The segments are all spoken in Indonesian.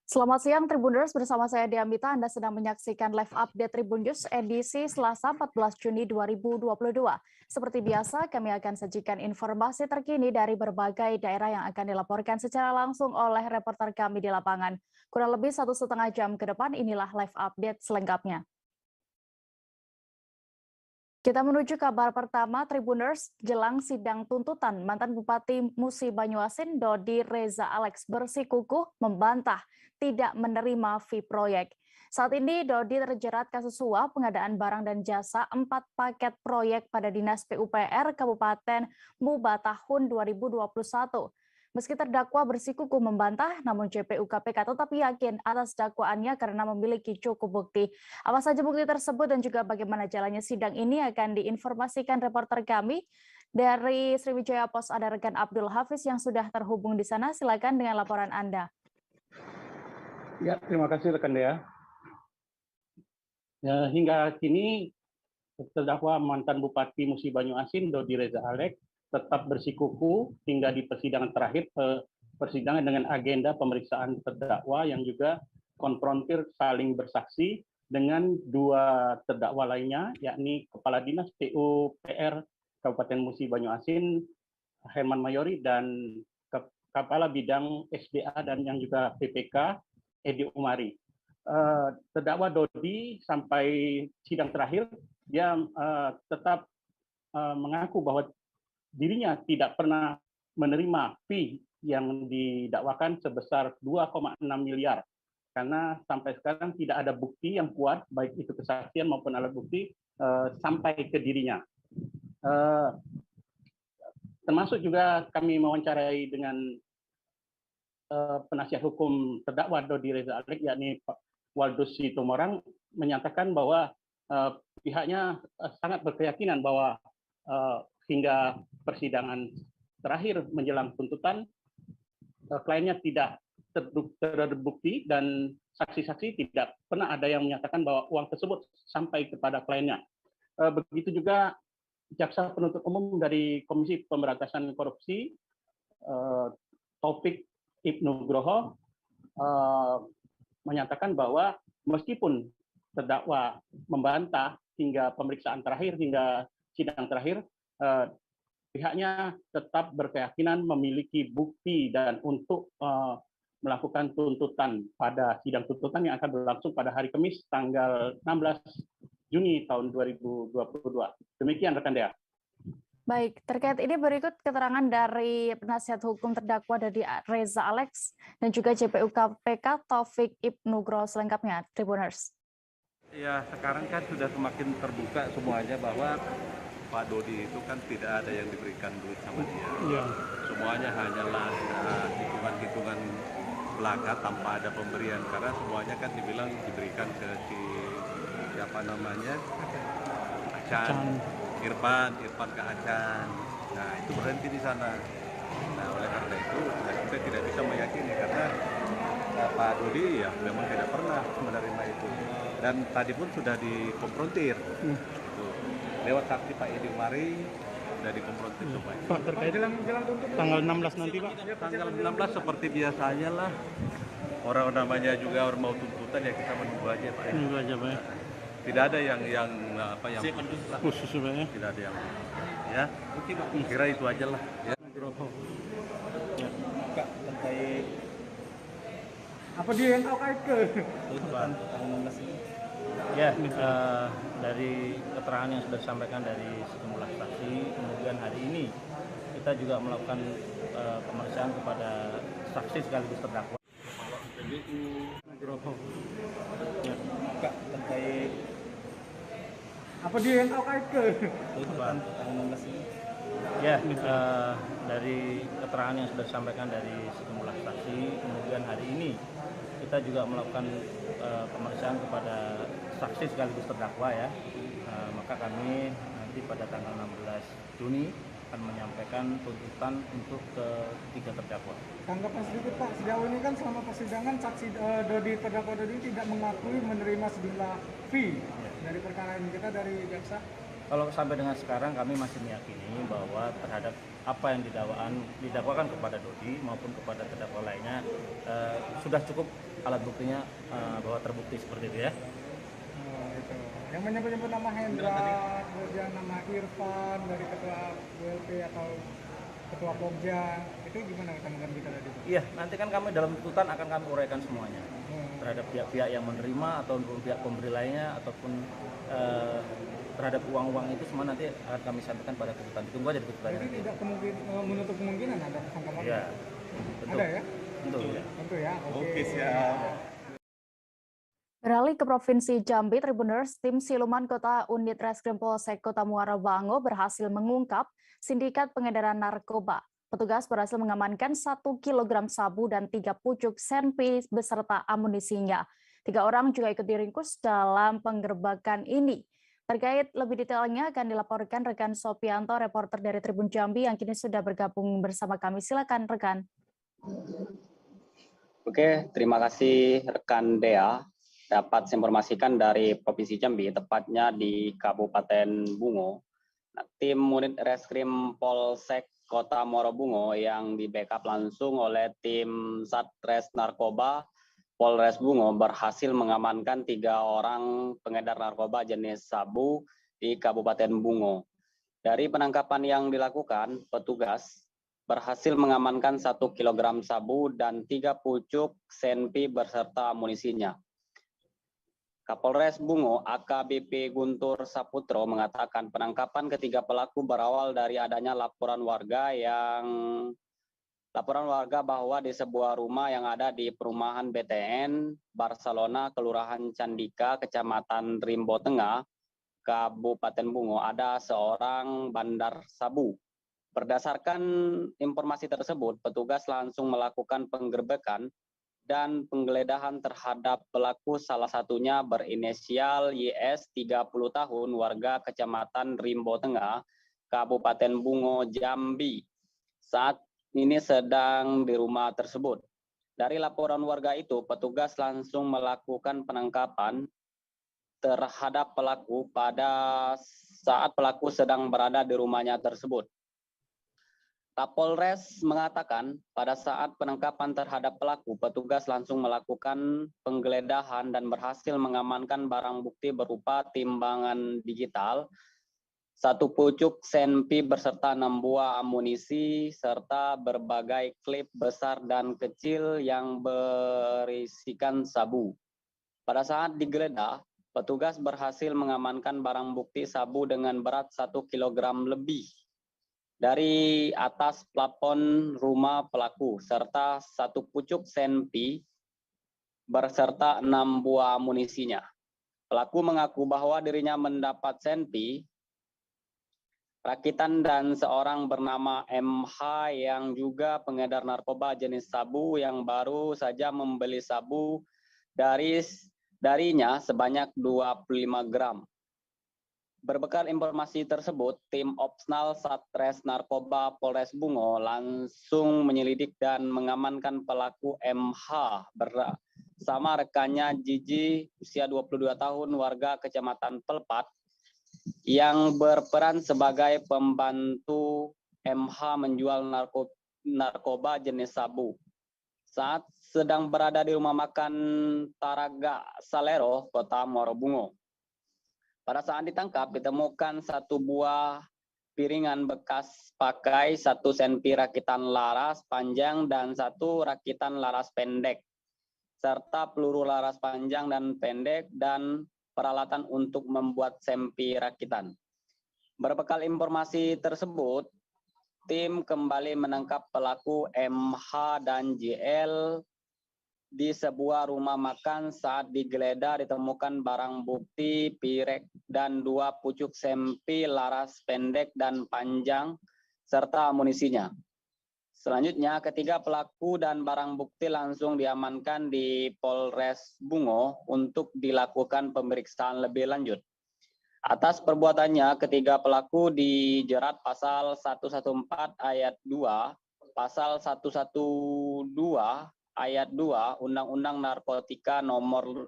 Selamat siang Tribuners, bersama saya Diamita. Anda sedang menyaksikan live update Tribun News edisi Selasa 14 Juni 2022. Seperti biasa, kami akan sajikan informasi terkini dari berbagai daerah yang akan dilaporkan secara langsung oleh reporter kami di lapangan. Kurang lebih 1,5 jam ke depan, inilah live update selengkapnya. Kita menuju kabar pertama, Tribuners. Jelang sidang tuntutan, mantan Bupati Musi Banyuasin Dodi Reza Alex bersikukuh membantah tidak menerima fee proyek. Saat ini Dodi terjerat kasus suap pengadaan barang dan jasa 4 paket proyek pada Dinas PUPR Kabupaten Muba tahun 2021. Meski terdakwa bersikukuh membantah, namun JPU KPK tetap yakin atas dakwaannya karena memiliki cukup bukti. Apa saja bukti tersebut dan juga bagaimana jalannya sidang ini akan diinformasikan reporter kami dari Sriwijaya Pos. Ada rekan Abdul Hafiz yang sudah terhubung di sana. Silakan dengan laporan Anda. Ya, terima kasih rekan Dea. Hingga kini terdakwa mantan Bupati Musi Banyuasin Dodi Reza Alex tetap bersikukuh hingga di persidangan terakhir, persidangan dengan agenda pemeriksaan terdakwa yang juga konfrontir saling bersaksi dengan dua terdakwa lainnya, yakni Kepala Dinas PUPR Kabupaten Musi Banyuasin Herman Mayori dan Kepala Bidang SDA dan yang juga PPK Edi Umari. Terdakwa Dodi sampai sidang terakhir dia tetap mengaku bahwa dirinya tidak pernah menerima fee yang didakwakan sebesar 2,6 miliar karena sampai sekarang tidak ada bukti yang kuat baik itu kesaksian maupun alat bukti sampai ke dirinya. Termasuk juga kami mewawancarai dengan penasihat hukum terdakwa Dodi Reza Alex yakni Pak Waldus Situmorang menyatakan bahwa pihaknya sangat berkeyakinan bahwa hingga persidangan terakhir menjelang tuntutan, kliennya tidak terbukti dan saksi-saksi tidak pernah ada yang menyatakan bahwa uang tersebut sampai kepada kliennya. Begitu juga jaksa penuntut umum dari Komisi Pemberantasan Korupsi, Taufik Ibnu Groho, menyatakan bahwa meskipun terdakwa membantah hingga pemeriksaan terakhir, hingga sidang terakhir, pihaknya tetap berkeyakinan memiliki bukti dan untuk melakukan tuntutan pada sidang tuntutan yang akan berlangsung pada hari Kamis tanggal 16 Juni tahun 2022. Demikian rekan Dea. Baik, terkait ini berikut keterangan dari penasihat hukum terdakwa Dodi Reza Alex dan juga JPU KPK Taufik Ibnu Groho selengkapnya, Tribuners. Ya, sekarang kan sudah semakin terbuka semuanya bahwa Pak Dodi itu kan tidak ada yang diberikan duit sama dia. Ya. Semuanya hanyalah hitungan-hitungan belaka tanpa ada pemberian, karena semuanya kan dibilang diberikan ke si siapa namanya, Acan, Irfan ke Acan. Nah, itu berhenti di sana. Nah, oleh karena itu kita tidak bisa meyakini karena Pak Dodi ya memang tidak pernah menerima itu. Dan tadi pun sudah dikonfrontir. Lewat saksi Pak Edi Umari sudah dikonfrontir semuanya. Pak, terkait tanggal 16 nanti, Pak? Ya, tanggal 16 seperti biasanya lah. Orang namanya juga orang mau tuntutan ya kita menunggu aja, Pak. Menunggu aja, Pak. Tidak ada yang khusus, Pak ya? Tidak ada yang ya. Kira itu aja lah. Ya. Pak, terkait apa dia yang tahu kait ke? Tuntutan tanggal 16 ini. Ya, dari keterangan yang sudah disampaikan dari sejumlah saksi, kemudian hari ini kita juga melakukan pemeriksaan kepada saksi sekaligus terdakwa. Ya, Pak, terkait apa dia yang tahu kait ke? Tuntutan tanggal 16 ini. Ya, dari keterangan yang sudah disampaikan dari sejumlah saksi, kemudian hari ini kita juga melakukan pemeriksaan kepada saksi sekaligus terdakwa ya. Maka kami nanti pada tanggal 16 Juni akan menyampaikan tuntutan untuk ketiga terdakwa. Tanggapan sedikit Pak, sejauh ini kan selama persidangan saksi terdakwa Dodi tidak mengakui menerima sejumlah fee dari perkara ini, kita dari jaksa. Kalau sampai dengan sekarang kami masih meyakini bahwa terhadap apa yang didakwakan kepada Dodi maupun kepada terdakwa lainnya sudah cukup alat buktinya bahwa terbukti seperti itu ya. Gitu. Yang menyebut-nyebut nama Hendra, kemudian nama Irfan dari ketua WLP atau ketua Pogja, itu gimana tanggapan kita tadi? Iya, nanti kan kami dalam tuntutan akan kami uraikan semuanya terhadap pihak-pihak yang menerima ataupun pihak pemberi lainnya ataupun terhadap uang-uang itu semua nanti akan kami sampaikan pada tuntutan. Ditunggu aja di tuntutan. Jadi tidak menutup kemungkinan ada tersangka lain? Iya, tentu. Ada ya? Tentu ya. Oke, siap. Beralih ke Provinsi Jambi, Tribuners, tim siluman Kota Unit Reskrim Polsek Kota Muara Bango berhasil mengungkap sindikat pengedaran narkoba. Petugas berhasil mengamankan 1 kg sabu dan 3 pucuk senpi beserta amunisinya. 3 orang juga ikut diringkus dalam penggerbekan ini. Terkait lebih detailnya akan dilaporkan rekan Sopianto, reporter dari Tribun Jambi yang kini sudah bergabung bersama kami. Silakan rekan. Oke, terima kasih rekan Dea. Dapat saya informasikan dari Provinsi Jambi, tepatnya di Kabupaten Bungo. Tim unit reskrim Polsek Kota Muara Bungo yang di backup langsung oleh tim Satres Narkoba Polres Bungo berhasil mengamankan 3 orang pengedar narkoba jenis sabu di Kabupaten Bungo. Dari penangkapan yang dilakukan, petugas berhasil mengamankan 1 kg sabu dan 3 pucuk senpi beserta amunisinya. Kapolres Bungo AKBP Guntur Saputro mengatakan penangkapan ketiga pelaku berawal dari adanya laporan warga bahwa di sebuah rumah yang ada di perumahan BTN Barcelona, Kelurahan Candika, Kecamatan Rimbo Tengah, Kabupaten Bungo ada seorang bandar sabu. Berdasarkan informasi tersebut, petugas langsung melakukan penggerbekan dan penggeledahan terhadap pelaku, salah satunya berinisial YS 30 tahun, warga Kecamatan Rimbo Tengah, Kabupaten Bungo, Jambi. Saat ini sedang di rumah tersebut. Dari laporan warga itu, petugas langsung melakukan penangkapan terhadap pelaku pada saat pelaku sedang berada di rumahnya tersebut. Kapolres mengatakan pada saat penangkapan terhadap pelaku, petugas langsung melakukan penggeledahan dan berhasil mengamankan barang bukti berupa timbangan digital, 1 pucuk senpi beserta 6 buah amunisi, serta berbagai klip besar dan kecil yang berisikan sabu. Pada saat digeledah, petugas berhasil mengamankan barang bukti sabu dengan berat 1 kg lebih dari atas plafon rumah pelaku, serta 1 pucuk senpi berserta 6 buah amunisinya. Pelaku mengaku bahwa dirinya mendapat senpi rakitan dan seorang bernama MH yang juga pengedar narkoba jenis sabu yang baru saja membeli sabu darinya sebanyak 25 gram. Berbekal informasi tersebut, tim Opsnal Satres Narkoba Polres Bungo langsung menyelidik dan mengamankan pelaku MH bersama rekannya Jiji, usia 22 tahun, warga Kecamatan Pelpat, yang berperan sebagai pembantu MH menjual narkoba jenis sabu. Saat sedang berada di rumah makan Taraga Salero, Kota Muara Bungo. Pada saat ditangkap, ditemukan 1 buah piringan bekas pakai, 1 senpi rakitan laras panjang dan 1 rakitan laras pendek, serta peluru laras panjang dan pendek dan peralatan untuk membuat senpi rakitan. Berbekal informasi tersebut, tim kembali menangkap pelaku MH dan JL di sebuah rumah makan. Saat digeledah ditemukan barang bukti pirek dan 2 pucuk senpi laras pendek dan panjang serta amunisinya. Selanjutnya, ketiga pelaku dan barang bukti langsung diamankan di Polres Bungo untuk dilakukan pemeriksaan lebih lanjut. Atas perbuatannya, ketiga pelaku dijerat pasal 114 ayat 2, pasal 112 ayat 2 Undang-Undang Narkotika Nomor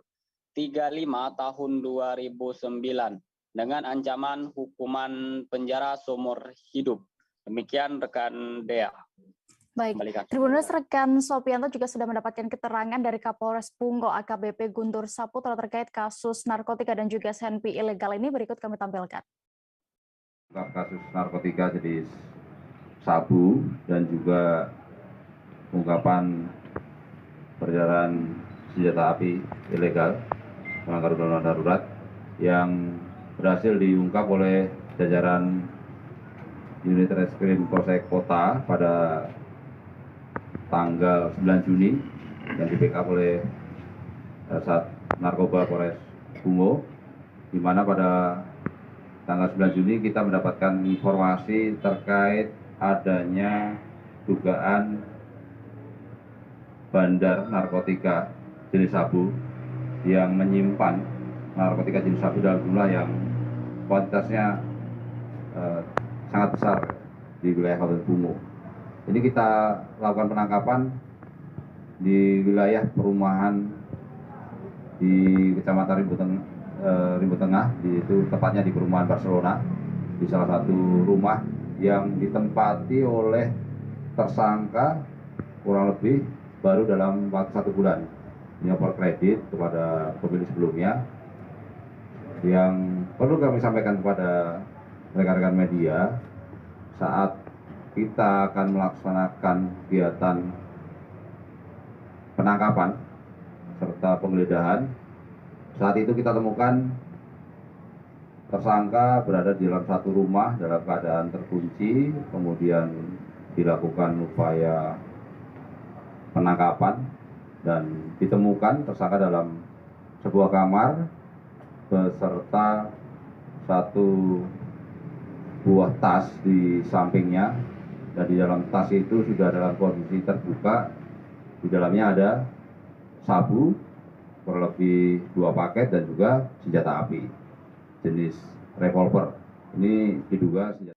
35 Tahun 2009 dengan ancaman hukuman penjara seumur hidup. Demikian rekan Dea. Baik, Kembalikan. Tribuners rekan Sopianto juga sudah mendapatkan keterangan dari Kapolres Bungo AKBP Guntur Saputra terkait kasus narkotika dan juga SNP ilegal ini. Berikut kami tampilkan. Kasus narkotika jenis sabu dan juga ungkapan peredaran senjata api ilegal melanggar undang-undang darurat yang berhasil diungkap oleh jajaran unit reskrim Polsek Kota pada tanggal 9 Juni yang di backup oleh Sat Narkoba Polres Bungo, di mana pada tanggal 9 Juni kita mendapatkan informasi terkait adanya dugaan bandar narkotika jenis sabu yang menyimpan narkotika jenis sabu dalam jumlah yang kuantitasnya sangat besar di wilayah Kabupaten Bungo. Ini kita lakukan penangkapan di wilayah perumahan di Kecamatan Rimbo Tengah, itu tepatnya di perumahan Barcelona, di salah satu rumah yang ditempati oleh tersangka kurang lebih baru dalam waktu 1 bulan menyetor kredit kepada pemilik sebelumnya. Yang perlu kami sampaikan kepada rekan-rekan media, saat kita akan melaksanakan kegiatan penangkapan serta penggeledahan, saat itu kita temukan tersangka berada di dalam satu rumah dalam keadaan terkunci, kemudian dilakukan upaya penangkapan dan ditemukan tersangka dalam sebuah kamar beserta satu buah tas di sampingnya, dan di dalam tas itu sudah dalam kondisi terbuka. Di dalamnya ada sabu kurang lebih 2 paket dan juga senjata api jenis revolver. Ini diduga senjata.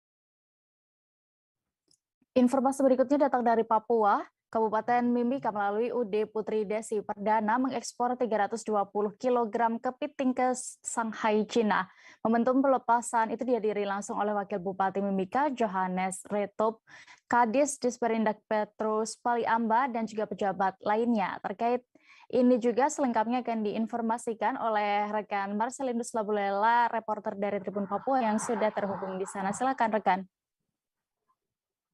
Informasi berikutnya datang dari Papua. Kabupaten Mimika melalui UD Putri Desi Perdana mengekspor 320 kg kepiting ke Shanghai, Cina. Momentum pelepasan itu dihadiri langsung oleh Wakil Bupati Mimika, Johannes Retop, Kadis Disperindak Petrus Paliamba, dan juga pejabat lainnya. Terkait ini juga selengkapnya akan diinformasikan oleh rekan Marcelinus Labulela, reporter dari Tribun Papua yang sudah terhubung di sana. Silakan rekan.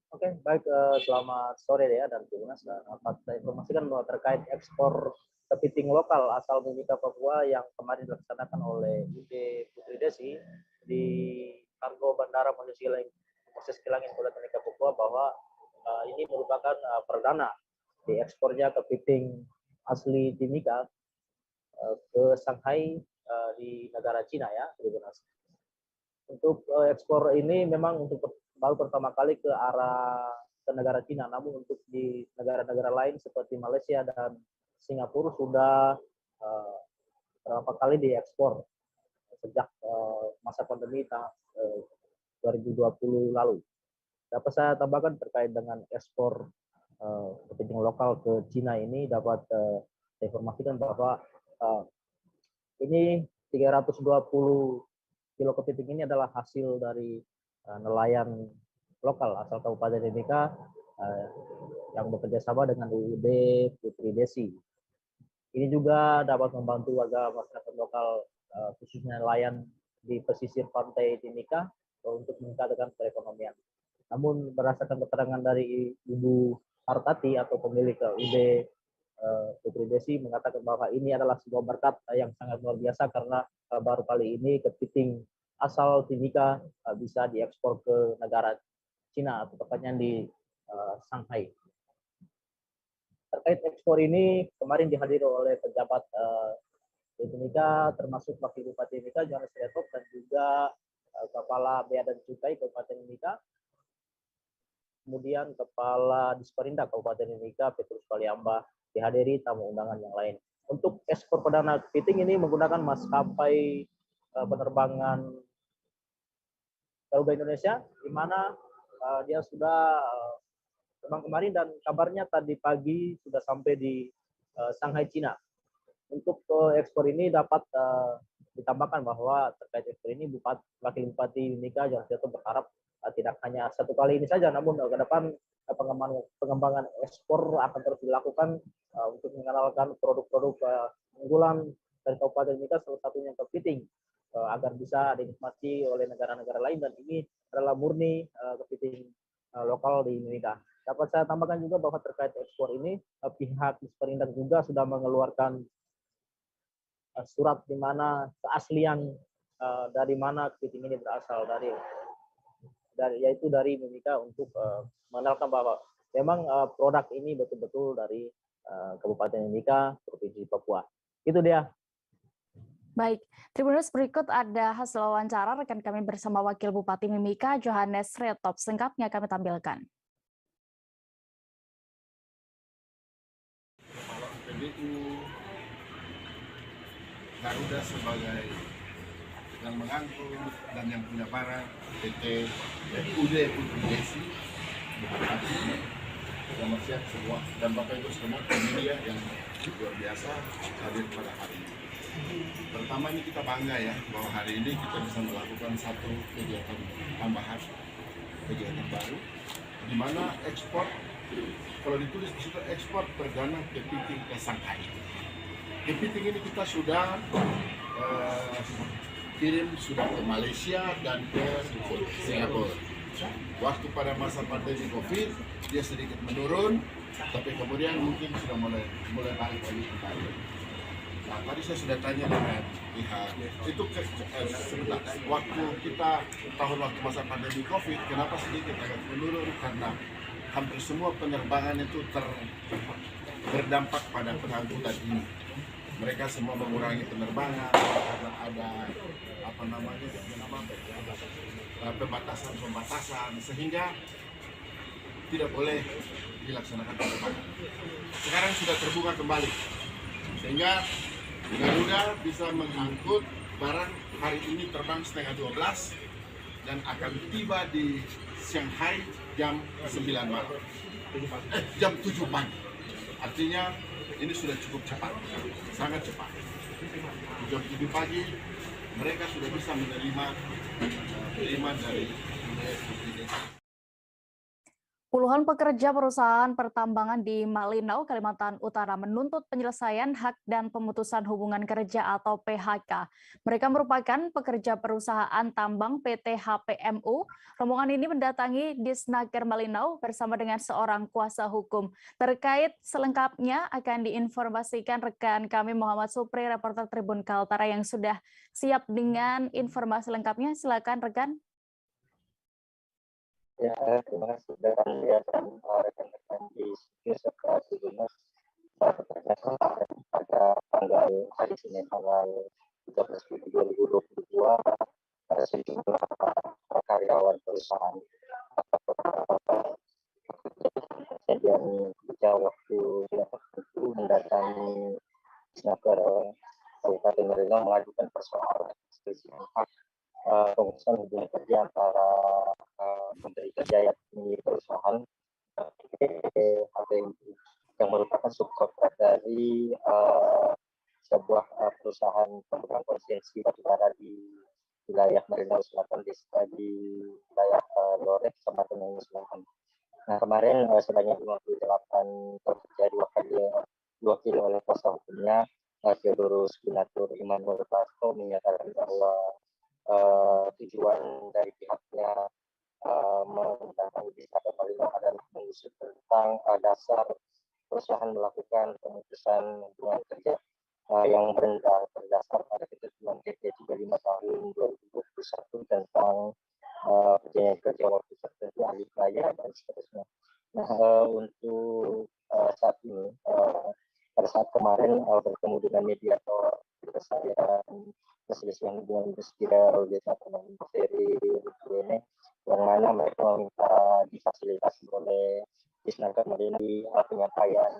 Oke, baik, selamat sore ya, dan Tribuners dapat saya informasikan bahwa terkait ekspor kepiting lokal asal Mimika Papua yang kemarin dilaksanakan oleh UD Putri Desi di Kargo Bandara Moses Kilangin Polda Mimika Papua, bahwa ini merupakan perdana di ekspornya kepiting asli Timika ke Shanghai di negara Cina ya, Tribuners. Untuk ekspor ini memang baru pertama kali ke negara Cina, namun untuk di negara-negara lain seperti Malaysia dan Singapura sudah berapa kali diekspor sejak masa pandemi 2020 lalu. Dapat saya tambahkan terkait dengan ekspor kepiting lokal ke Cina ini, dapat saya informasikan bahwa ini 320 kilo kepiting ini adalah hasil dari nelayan lokal asal Kabupaten Mimika yang bekerja sama dengan UUD Putri Desi. Ini juga dapat membantu warga masyarakat lokal khususnya nelayan di pesisir pantai Timika untuk meningkatkan perekonomian. Namun berdasarkan keterangan dari Ibu Hartati atau pemilik UUD Putri Desi mengatakan bahwa ini adalah sebuah berkat yang sangat luar biasa karena baru kali ini kepiting asal Timika bisa diekspor ke negara Cina atau tepatnya di Shanghai. Terkait ekspor ini kemarin dihadiri oleh pejabat di Timika, termasuk Wakil Bupati Timika Johannes Retop dan juga Kepala Bea dan Cukai Kabupaten Timika, kemudian Kepala Disperindak Kabupaten Timika Petrus Paliamba, dihadiri tamu undangan yang lain. Untuk ekspor perdana kepiting ini menggunakan maskapai penerbangan Garuda Indonesia, di mana dia sudah terbang kemarin dan kabarnya tadi pagi sudah sampai di Shanghai, Cina. Untuk ekspor ini dapat ditambahkan bahwa terkait ekspor ini Wakil Bupati Mimika Johannes Retop berharap tidak hanya satu kali ini saja, namun ke depan pengembangan ekspor akan terus dilakukan untuk mengenalkan produk-produk unggulan dari Kabupaten Mimika, salah satunya kepiting, agar bisa dinikmati oleh negara-negara lain, dan ini adalah murni kepiting lokal di Mimika. Dapat saya tambahkan juga bahwa terkait ekspor ini pihak Disperindak juga sudah mengeluarkan surat di mana keaslian dari mana kepiting ini berasal, yaitu dari Mimika, untuk mengenalkan bahwa memang produk ini betul-betul dari Kabupaten Mimika, Provinsi Papua. Itu dia. Baik, Tribuners, berikut ada hasil wawancara rekan kami bersama Wakil Bupati Mimika, Johannes Retop. Singkatnya kami tampilkan. PBU, Garuda sebagai yang mengangkut dan yang punya barang, PT dan UD untuk Desi, selamat siang semua, dan Bapak Ibu semua media yang luar biasa hadir pada hari ini. Pertama, ini kita bangga ya bahwa hari ini kita bisa melakukan satu kegiatan tambahan, kegiatan baru, di mana ekspor, kalau ditulis di situ ekspor perdana kepiting ke Shanghai. Kepiting ini kita sudah kirim sudah ke Malaysia dan ke Singapura. Waktu pada masa pandemi COVID dia sedikit menurun, tapi kemudian mungkin sudah mulai balik lagi kembali. Nah, tadi saya sudah tanya dengan pihak itu sebentar, waktu kita waktu masa pandemi COVID, kenapa sedikit agak menurun? Karena hampir semua penerbangan itu berdampak pada pengangkutan ini. Mereka semua mengurangi penerbangan karena ada pembatasan, sehingga tidak boleh dilaksanakan penerbangan. Sekarang sudah terbuka kembali, sehingga Garuda bisa mengangkut barang hari ini terbang setengah 12 dan akan tiba di Shanghai jam 9 malam, jam 7 pagi. Artinya ini sudah cukup cepat, sangat cepat. Jam 7 pagi mereka sudah bisa menerima dari Puluhan pekerja perusahaan pertambangan di Malinau, Kalimantan Utara menuntut penyelesaian hak dan pemutusan hubungan kerja atau PHK. Mereka merupakan pekerja perusahaan tambang PT HPMU. Rombongan ini mendatangi Disnaker Malinau bersama dengan seorang kuasa hukum. Terkait selengkapnya akan diinformasikan rekan kami Muhammad Supri, reporter Tribun Kaltara yang sudah siap dengan informasi lengkapnya. Silakan rekan. Ya, terima kasih sudah kalian dan rekan-rekan di studio serta Tribuners pada tanggal hari Senin tanggal 13 Juli 2022 ada sejumlah karyawan perusahaan kejadian kerja waktu tidak tertentu mendatangi Disnaker Kabupaten Malinau mengajukan persoalan perselisihan hak pemutusan hubungan kerja antara Menteri Kerja yakni perusahaan HPMU yang merupakan subkontrak dari sebuah perusahaan pengembang konsensi batubara di wilayah Malinau Selatan, di wilayah Lore, Kecamatan Malinau Selatan. Nah, kemarin sebanyak 58 pekerja diwakili oleh kuasa hukumnya Theodorus Binatur Immanuel Basto menyatakan bahwa tujuan dari pihaknya mendatangi Disnaker Malinau adalah mengusut tentang dasar perusahaan melakukan pemutusan hubungan kerja yang berdasar pada ketentuan PP 35 tahun 2021 tentang perjanjian kerja waktu tertentu, alih bayar dan seterusnya. Nah, untuk saat ini pada saat kemarin bertemu dengan mediator saya perselisihan hubungan industrial Disnaker Seri ini, yang mana mereka meminta difasilitasi oleh Disnaker Malinau di penyampaian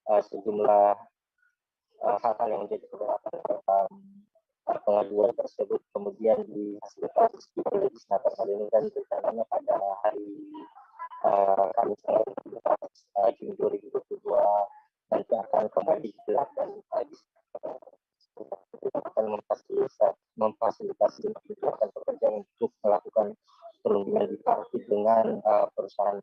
sejumlah hal-hal yang menjadi keberatan dalam pengaduan tersebut, kemudian difasilitasi oleh Disnaker Malinau dan rencananya pada hari Kamis tanggal 17 Juni 2022 nanti akan kembali digelar dan akan memfasilitasi pekerja untuk melakukan perundingan bipartit dengan perusahaan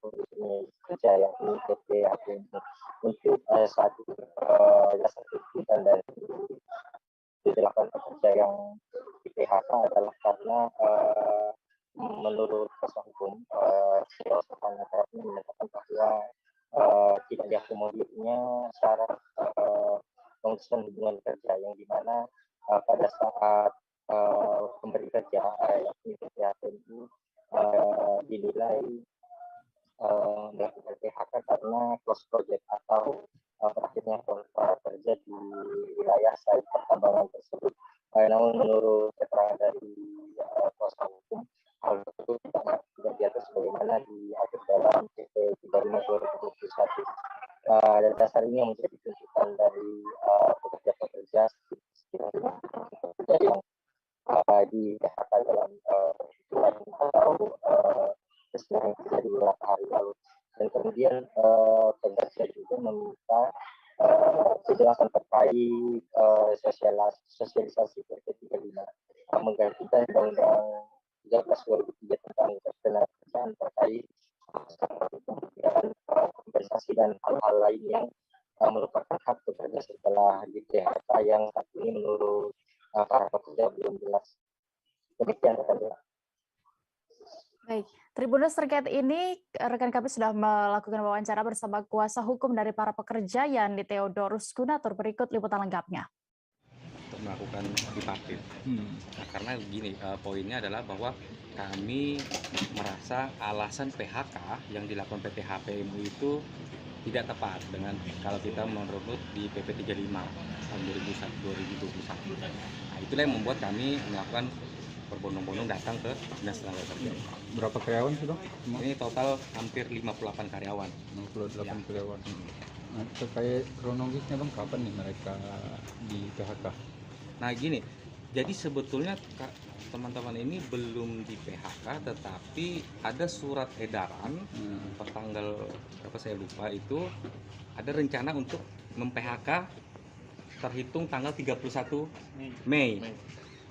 PHK adalah karena menurut kuasa hukum menyatakan bahwa tidak diakomodiernya syarat pemutusan hubungan kerja yang dimana pada saat pemberi kerja yakni PTHPMI dinilai melakukan PHK karena close project atau berakhirnya kontrak kerja di wilayah site pertambangan tersebut. Namun menurut keterangan dari kuasa hukum, hal tersebut tidak diatur sebagaimana diatur dalam PP 35/2021. Dan dasar ini yang menjadi tuntutan dari pekerja-pekerja yang di PHK dalam perhitungan atau peristiwa yang terjadi beberapa hari lalu. Dan kemudian pekerja juga meminta kejelasan terkait sosialisasi PP 35 menggantikan Undang-Undang 13/2003 tentang ketenagakerjaan terkait kompensasi dan hal-hal lain yang merupakan hak pekerja setelah di PHK yang saat ini menurut para pekerja belum jelas. Demikian rekan-rekan. Baik, Tribuners, terkait ini rekan kami sudah melakukan wawancara bersama kuasa hukum dari para pekerja yakni Theodorus Gunatur. Berikut liputan lengkapnya. Untuk melakukan bipartit. Nah, karena begini, poinnya adalah bahwa kami merasa alasan PHK yang dilakukan PTHPMU itu tidak tepat dengan kalau kita menurut di PP 35 tahun 2021. Nah, itulah yang membuat kami melakukan berbondong-bondong datang ke Dinas Tenaga Kerja. Berapa karyawan sih, Bang? Ini total hampir 58 karyawan. 58 ya. Karyawan. Nah, terkait kronologisnya, Bang, kapan nih mereka di PHK? Nah, gini. Jadi sebetulnya teman-teman ini belum di PHK, tetapi ada surat edaran pertanggal berapa saya lupa itu ada rencana untuk mem-PHK terhitung tanggal 31 Mei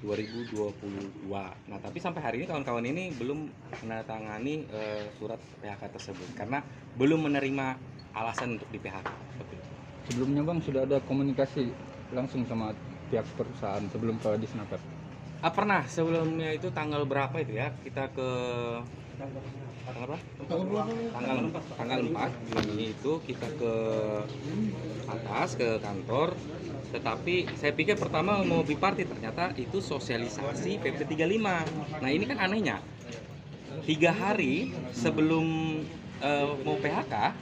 2022. Nah, tapi sampai hari ini kawan-kawan ini belum menandatangani surat PHK tersebut karena belum menerima alasan untuk di PHK. Sebelumnya, Bang, sudah ada komunikasi langsung sama pihak perusahaan sebelum ke Disnaker? Pernah, sebelumnya itu tanggal berapa itu ya? Kita ke tanggal berapa? Tanggal 4 Juni itu kita ke atas ke kantor. Tetapi saya pikir pertama mau bipartit, ternyata itu sosialisasi PP 35. Nah, ini kan anehnya 3 hari sebelum mau PHK,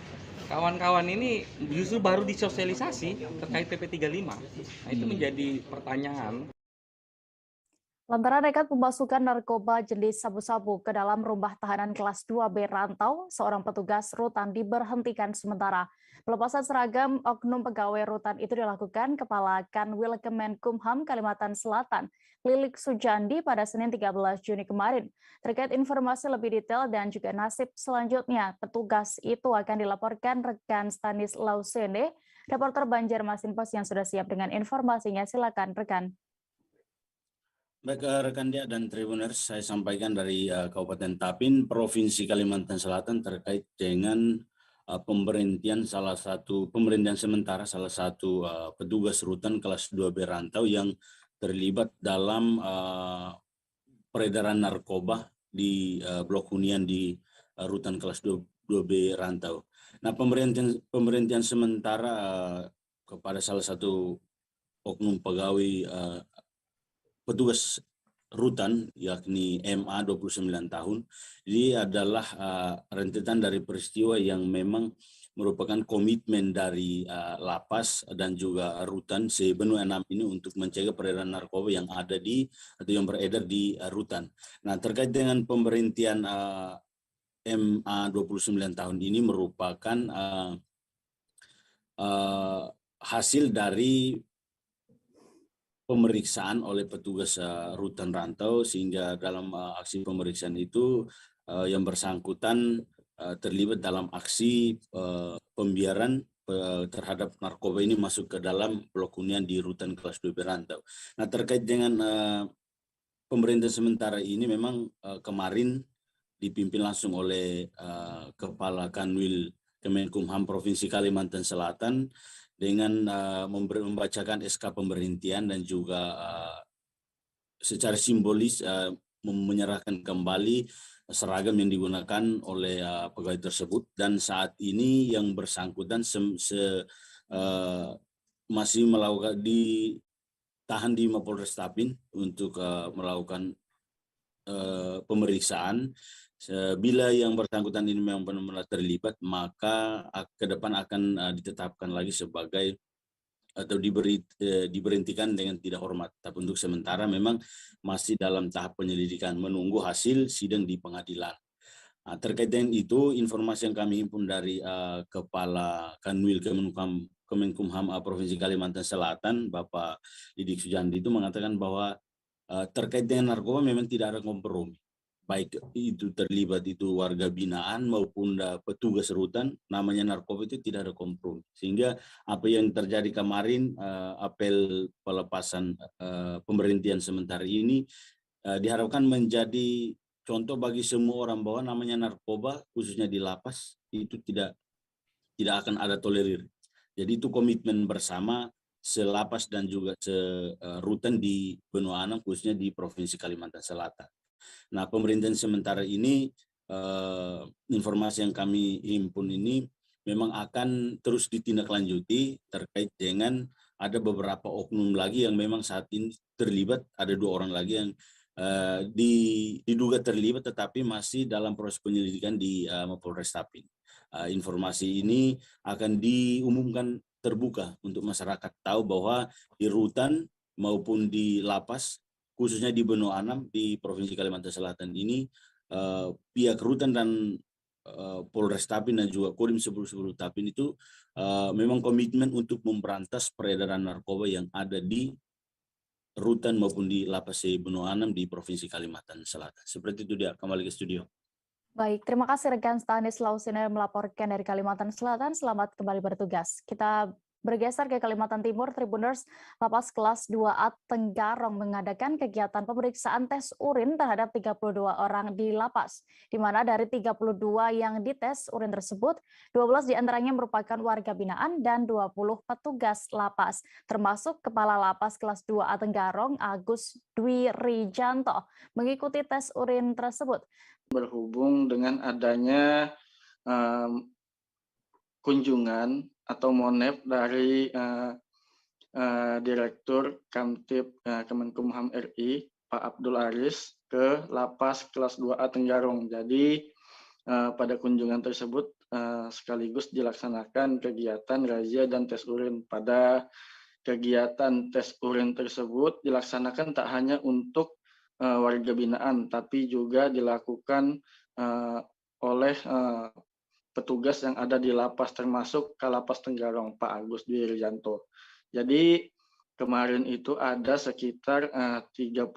kawan-kawan ini justru baru disosialisasi terkait PP 35. Nah, itu menjadi pertanyaan. Lantaran nekat memasukkan narkoba jenis sabu-sabu ke dalam rumah tahanan kelas 2B Rantau, seorang petugas rutan diberhentikan sementara. Pelepasan seragam oknum pegawai rutan itu dilakukan Kepala Kanwil Kemenkumham Kalimantan Selatan, Lilik Sujandi pada Senin 13 Juni kemarin. Terkait informasi lebih detail dan juga nasib selanjutnya, petugas itu akan dilaporkan rekan Stanis Lausene, reporter Banjarmasin Post yang sudah siap dengan informasinya. Silakan rekan. Baik, rekan Dia dan Tribuners, saya sampaikan dari Kabupaten Tapin, Provinsi Kalimantan Selatan terkait dengan pemberhentian sementara salah satu petugas rutan kelas 2B Rantau yang terlibat dalam peredaran narkoba di blok hunian di rutan kelas 2B Rantau. Nah, pemberhentian sementara kepada salah satu oknum pegawai petugas rutan yakni MA 29 tahun. Ini adalah rentetan dari peristiwa yang memang merupakan komitmen dari lapas dan juga rutan Sebenua 6 ini untuk mencegah peredaran narkoba yang ada di atau yang beredar di rutan. Nah, terkait dengan pemberhentian MA 29 tahun ini merupakan hasil dari pemeriksaan oleh petugas rutan Rantau, sehingga dalam aksi pemeriksaan itu yang bersangkutan terlibat dalam aksi pembiaran terhadap narkoba ini masuk ke dalam blok hunian di rutan kelas 2 Rantau. Nah, terkait dengan pemberhentian sementara ini memang kemarin dipimpin langsung oleh Kepala Kanwil Kemenkumham Provinsi Kalimantan Selatan dengan membacakan SK pemberhentian dan juga secara simbolis menyerahkan kembali seragam yang digunakan oleh pegawai tersebut, dan saat ini yang bersangkutan masih melakukan ditahan di Mapolres Tapin untuk melakukan pemeriksaan. Bila yang bersangkutan ini memang benar-benar terlibat, maka ke depan akan ditetapkan lagi sebagai atau diberhentikan dengan tidak hormat. Tapi untuk sementara memang masih dalam tahap penyelidikan, menunggu hasil sidang di pengadilan. Nah, terkait dengan itu, informasi yang kami himpun dari Kepala Kanwil Kemenkumham Provinsi Kalimantan Selatan, Bapak Didik Sujandi, itu mengatakan bahwa terkait dengan narkoba memang tidak ada kompromi. Baik itu terlibat itu warga binaan maupun petugas rutan, namanya narkoba itu tidak ada kompromi. Sehingga apa yang terjadi kemarin, apel pelepasan pemberhentian sementara ini diharapkan menjadi contoh bagi semua orang bahwa namanya narkoba, khususnya di lapas, itu tidak akan ada tolerir. Jadi itu komitmen bersama selapas dan juga serutan di benua Anam, khususnya di Provinsi Kalimantan Selatan. Nah, pemerintahan sementara ini, informasi yang kami himpun ini memang akan terus ditindaklanjuti terkait dengan ada beberapa oknum lagi yang memang saat ini terlibat, ada 2 orang lagi yang diduga terlibat tetapi masih dalam proses penyelidikan di Mapolres Tapin. Informasi ini akan diumumkan terbuka untuk masyarakat tahu bahwa di rutan maupun di lapas, khususnya di benua Anam di Provinsi Kalimantan Selatan ini, pihak rutan dan Polres Tapin dan juga Kodim 10 Tapin itu memang komitmen untuk memberantas peredaran narkoba yang ada di rutan maupun di lapas benua Anam di Provinsi Kalimantan Selatan. Seperti itu dia, kembali ke studio. Baik, terima kasih rekan Stanislas Lausiner melaporkan dari Kalimantan Selatan. Selamat kembali bertugas. Kita bergeser ke Kalimantan Timur. Tribuners, Lapas kelas 2A Tenggarong mengadakan kegiatan pemeriksaan tes urin terhadap 32 orang di lapas, di mana dari 32 yang dites urin tersebut, 12 diantaranya merupakan warga binaan dan 20 petugas lapas, termasuk Kepala Lapas kelas 2A Tenggarong, Agus Dwi Rijanto, mengikuti tes urin tersebut. Berhubung dengan adanya kunjungan atau monep dari Direktur Kamtib Kemenkumham RI, Pak Abdul Aris, ke Lapas kelas 2A Tenggarong. Jadi pada kunjungan tersebut sekaligus dilaksanakan kegiatan razia dan tes urin. Pada kegiatan tes urin tersebut dilaksanakan tak hanya untuk warga binaan, tapi juga dilakukan oleh petugas yang ada di lapas, termasuk Kalapas Tenggarong, Pak Agus Dwi Rijanto. Jadi kemarin itu ada sekitar 32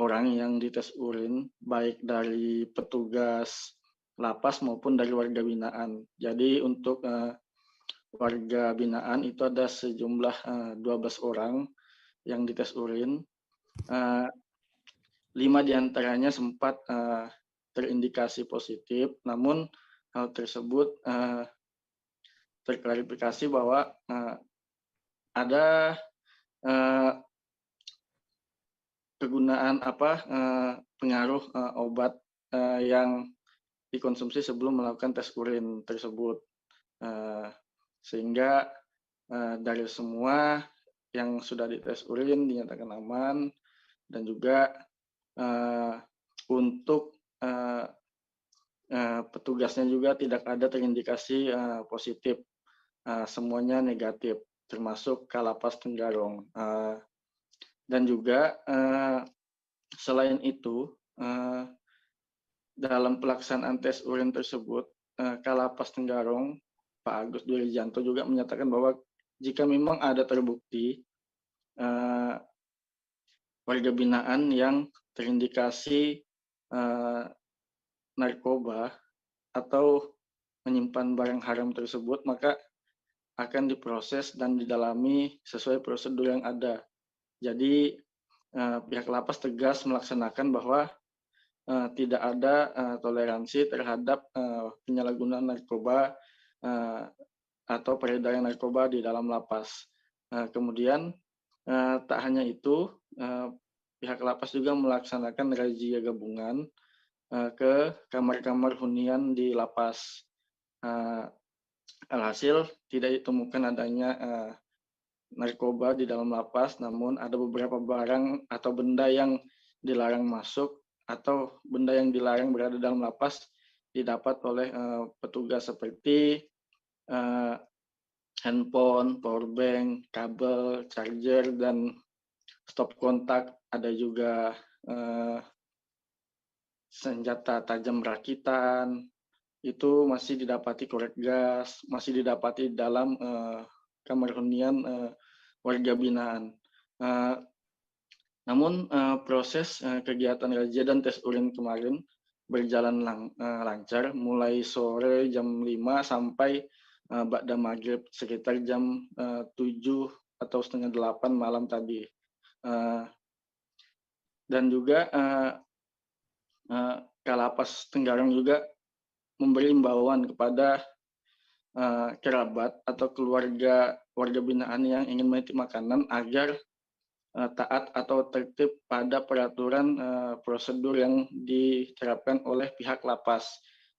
orang yang dites urin, baik dari petugas lapas maupun dari warga binaan. Jadi untuk warga binaan itu ada sejumlah 12 orang yang dites urin. 5 diantaranya sempat terindikasi positif, namun hal tersebut terklarifikasi bahwa ada kegunaan pengaruh obat yang dikonsumsi sebelum melakukan tes urin tersebut, sehingga dari semua yang sudah dites urin dinyatakan aman, dan juga untuk petugasnya juga tidak ada terindikasi positif, semuanya negatif, termasuk Kalapas Tenggarong. Dan juga selain itu, dalam pelaksanaan tes urin tersebut, Kalapas Tenggarong, Pak Agus Dwi Rijanto juga menyatakan bahwa jika memang ada terbukti warga binaan yang terindikasi narkoba atau menyimpan barang haram tersebut, maka akan diproses dan didalami sesuai prosedur yang ada. Jadi pihak lapas tegas melaksanakan bahwa tidak ada toleransi terhadap penyalahgunaan narkoba atau peredaran narkoba di dalam lapas. Kemudian tak hanya itu, pihak lapas juga melaksanakan razia gabungan ke kamar-kamar hunian di lapas. Alhasil tidak ditemukan adanya narkoba di dalam lapas, namun ada beberapa barang atau benda yang dilarang masuk atau benda yang dilarang berada dalam lapas didapat oleh petugas seperti handphone, power bank, kabel, charger, dan stop kontak. Ada juga senjata tajam rakitan, itu masih didapati korek gas, masih didapati dalam kamar hunian warga binaan. Namun proses kegiatan razia dan tes urin kemarin berjalan lancar, mulai sore jam 5 sampai ba'da maghrib sekitar jam 7 atau setengah 8 malam tadi. Dan juga Kalapas Tenggarong juga memberi imbauan kepada kerabat atau keluarga warga binaan yang ingin menitip makanan agar taat atau tertib pada peraturan prosedur yang diterapkan oleh pihak lapas.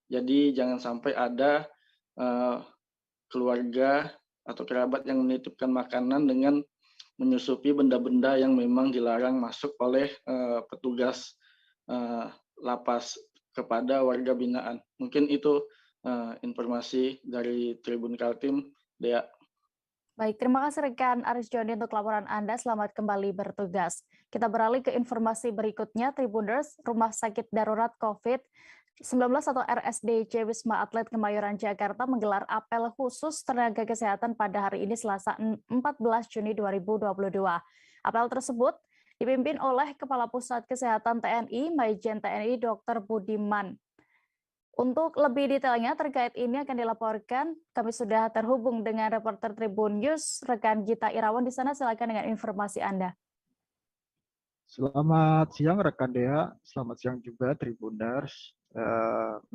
Jadi jangan sampai ada keluarga atau kerabat yang menitipkan makanan dengan menyusupi benda-benda yang memang dilarang masuk oleh petugas lapas kepada warga binaan. Mungkin itu informasi dari Tribun Kaltim, Dea. Baik, terima kasih rekan Aris Joni untuk laporan Anda. Selamat kembali bertugas. Kita beralih ke informasi berikutnya. Tribuners, Rumah Sakit Darurat COVID-19 atau RSDC Wisma Atlet Kemayoran Jakarta menggelar apel khusus tenaga kesehatan pada hari ini Selasa 14 Juni 2022. Apel tersebut dipimpin oleh Kepala Pusat Kesehatan TNI, Maijen TNI Dr. Budiman. Untuk lebih detailnya terkait ini akan dilaporkan, kami sudah terhubung dengan reporter Tribun News, rekan Gita Irawan di sana. Silakan dengan informasi Anda. Selamat siang rekan Dea, selamat siang juga Tribuners.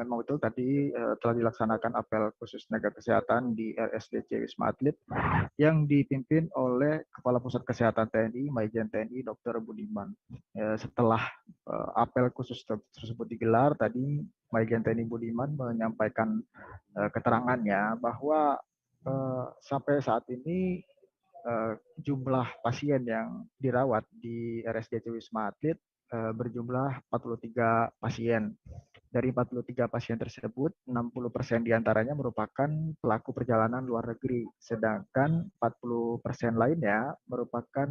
Memang betul tadi telah dilaksanakan apel khusus tenaga kesehatan di RSDC Wisma Atlet yang dipimpin oleh Kepala Pusat Kesehatan TNI, Maijen TNI Dr. Budiman. Setelah apel khusus tersebut digelar, tadi Maijen TNI Budiman menyampaikan keterangannya bahwa sampai saat ini jumlah pasien yang dirawat di RSDC Wisma Atlet berjumlah 43 pasien. Dari 43 pasien tersebut, 60% diantaranya merupakan pelaku perjalanan luar negeri, sedangkan 40% lainnya merupakan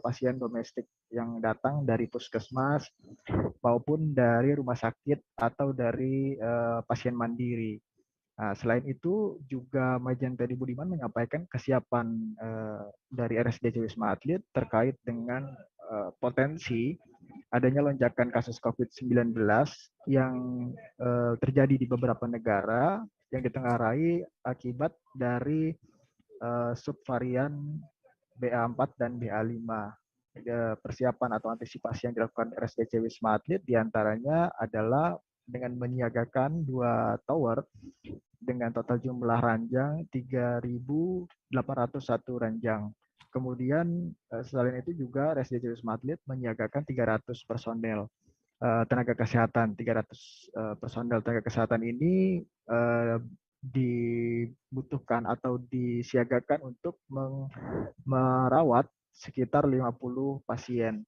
pasien domestik yang datang dari puskesmas maupun dari rumah sakit atau dari pasien mandiri. Nah, selain itu juga Maijen TNI Budiman menyampaikan kesiapan dari RSDC Wisma Atlet terkait dengan potensi adanya lonjakan kasus COVID-19 yang terjadi di beberapa negara yang ditengarai akibat dari subvarian BA4 dan BA5. Persiapan atau antisipasi yang dilakukan RSDC Wisma Atlet diantaranya adalah dengan menyiagakan 2 tower dengan total jumlah ranjang 3.801 ranjang. Kemudian selain itu juga RSDC Wisma Atlet menyiagakan 300 personel tenaga kesehatan. 300 personel tenaga kesehatan ini dibutuhkan atau disiagakan untuk merawat sekitar 50 pasien.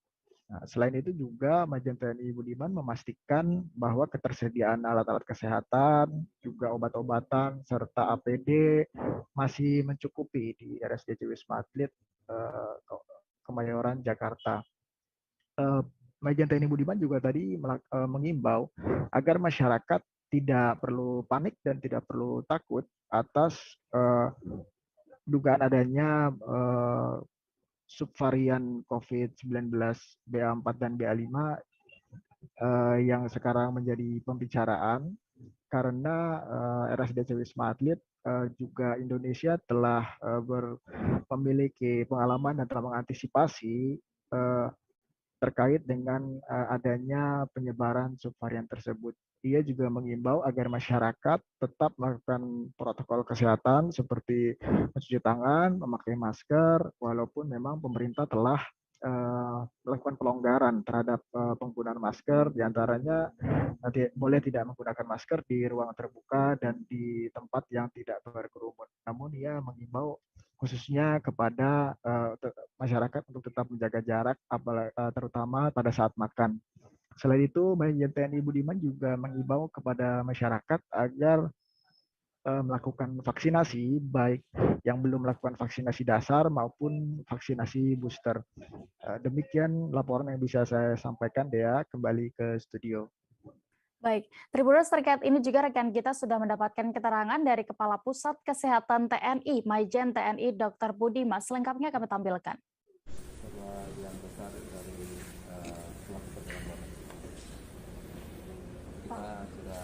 Nah, selain itu juga Maijen TNI Budiman memastikan bahwa ketersediaan alat-alat kesehatan, juga obat-obatan, serta APD masih mencukupi di RSDC Wisma Atlet Kemayoran, Jakarta. Maijen TNI Budiman juga tadi mengimbau agar masyarakat tidak perlu panik dan tidak perlu takut atas dugaan adanya subvarian COVID-19 BA4 dan BA5 yang sekarang menjadi pembicaraan karena RSDC Wisma Atlet juga Indonesia telah memiliki pengalaman dan telah mengantisipasi terkait dengan adanya penyebaran subvarian tersebut. Ia juga mengimbau agar masyarakat tetap melakukan protokol kesehatan seperti mencuci tangan, memakai masker, walaupun memang pemerintah telah melakukan pelonggaran terhadap penggunaan masker, diantaranya boleh tidak menggunakan masker di ruang terbuka dan di tempat yang tidak berkerumun. Namun ia mengimbau khususnya kepada masyarakat untuk tetap menjaga jarak, terutama pada saat makan. Selain itu, Majen TNI Budiman juga mengimbau kepada masyarakat agar melakukan vaksinasi, baik yang belum melakukan vaksinasi dasar maupun vaksinasi booster. Demikian laporan yang bisa saya sampaikan, Dea. Kembali ke studio. Baik, Tribuners, terkait ini juga rekan kita sudah mendapatkan keterangan dari Kepala Pusat Kesehatan TNI, Majen TNI Dr. Budiman. Selengkapnya kami tampilkan. Yang besar dari pelaku perjalanan kita sudah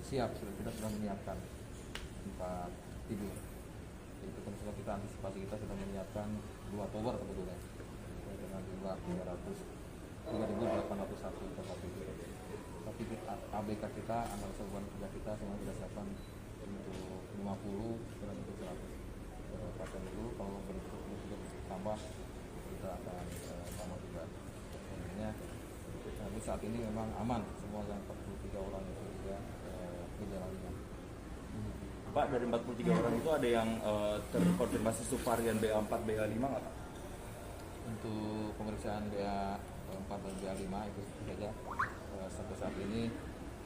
siap, kita sudah menyiapkan tempat tidur. Itu tentu saja kita antisipasi, kita sudah menyiapkan 2 tower sebetulnya dengan jumlah 3.801 tempat tidur. Tapi ABK kita, analisa hubungan kerja kita semua sudah siapkan untuk 50 dan untuk 100. Pasien dulu kalau bentuk tambah kita akan tambah juga. Sebenarnya tapi saat ini memang aman semua yang 43 orang itu juga gejala ringan. Pak, dari 43 orang itu ada yang terkonfirmasi subvarian BA4, BA5 nggak Pak? Untuk pemeriksaan BA4 dan BA5 itu saja sampai saat ini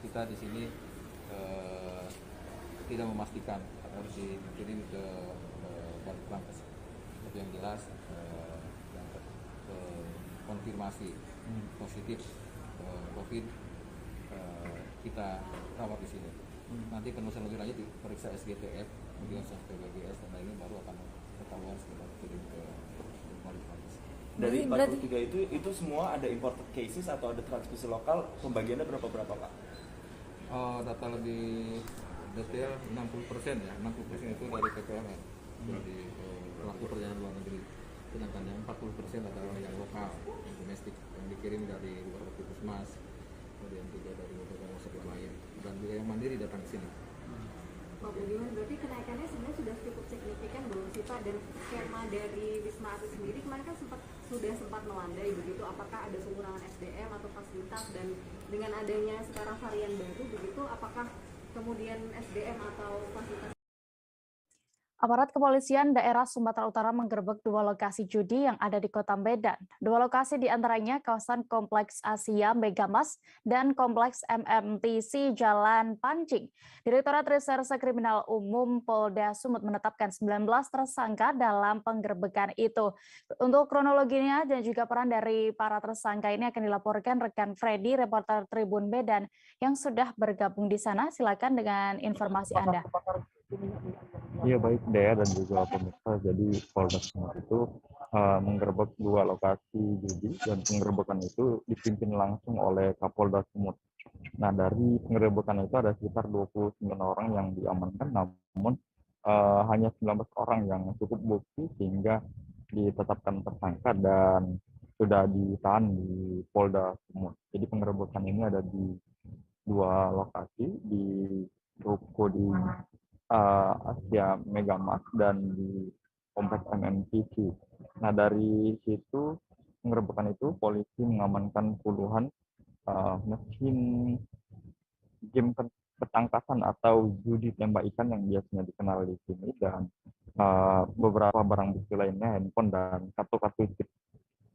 kita di sini tidak memastikan, harus dikirim ke Balitbangkes. Tapi yang jelas yang konfirmasi positif COVID kita rawat di sini. Nanti penelusuran lebih lanjut diperiksa SGTF, kemudian PBGS, dan lainnya baru akan ketahuan setelah kirim ke Balitbangkes. Dari 43 itu semua ada imported cases atau ada transmisi lokal, pembagiannya berapa Pak? Data lebih detail 60% ya, 60% itu dari PPMN, dari pelaku perjalanan luar negeri. Sedangkan yang 40% adalah yang lokal, yang domestik, yang dikirim dari luar Puskesmas, kemudian juga dari beberapa rumah sakit lain, dan juga yang mandiri datang ke sini. Pak Budiman, berarti kenaikannya sebenarnya sudah cukup signifikan belum sih Pak? Dan skema dari Wisma Atlet sendiri kemarin kan sudah sempat melandai begitu, apakah ada pengurangan SDM atau fasilitas, dan dengan adanya sekarang varian baru begitu, apakah kemudian SDM atau fasilitas? Aparat kepolisian daerah Sumatera Utara menggerebek 2 lokasi judi yang ada di Kota Medan. 2 lokasi diantaranya kawasan Kompleks Asia Megamas dan Kompleks MMTC Jalan Pancing. Direktorat Reserse Kriminal Umum Polda Sumut menetapkan 19 tersangka dalam penggerebekan itu. Untuk kronologinya dan juga peran dari para tersangka ini akan dilaporkan rekan Freddy, reporter Tribun Medan yang sudah bergabung di sana. Silakan dengan informasi Anda. Iya baik Dea dan juga pemirsa, jadi Polda Sumut itu menggerebek 2 lokasi judi dan penggerebekan itu dipimpin langsung oleh Kapolda Sumut. Nah dari penggerebekan itu ada sekitar 29 orang yang diamankan, namun hanya 19 orang yang cukup bukti sehingga ditetapkan tersangka dan sudah ditahan di Polda Sumut. Jadi penggerebekan ini ada di 2 lokasi, di ruko di Asia Megamas dan di Kompleks MMTC. Nah dari situ penggerebekan itu polisi mengamankan puluhan mesin game ketangkasan atau judi tembak ikan yang biasanya dikenal di sini, dan beberapa barang bukti lainnya, handphone dan kartu-kartu chip.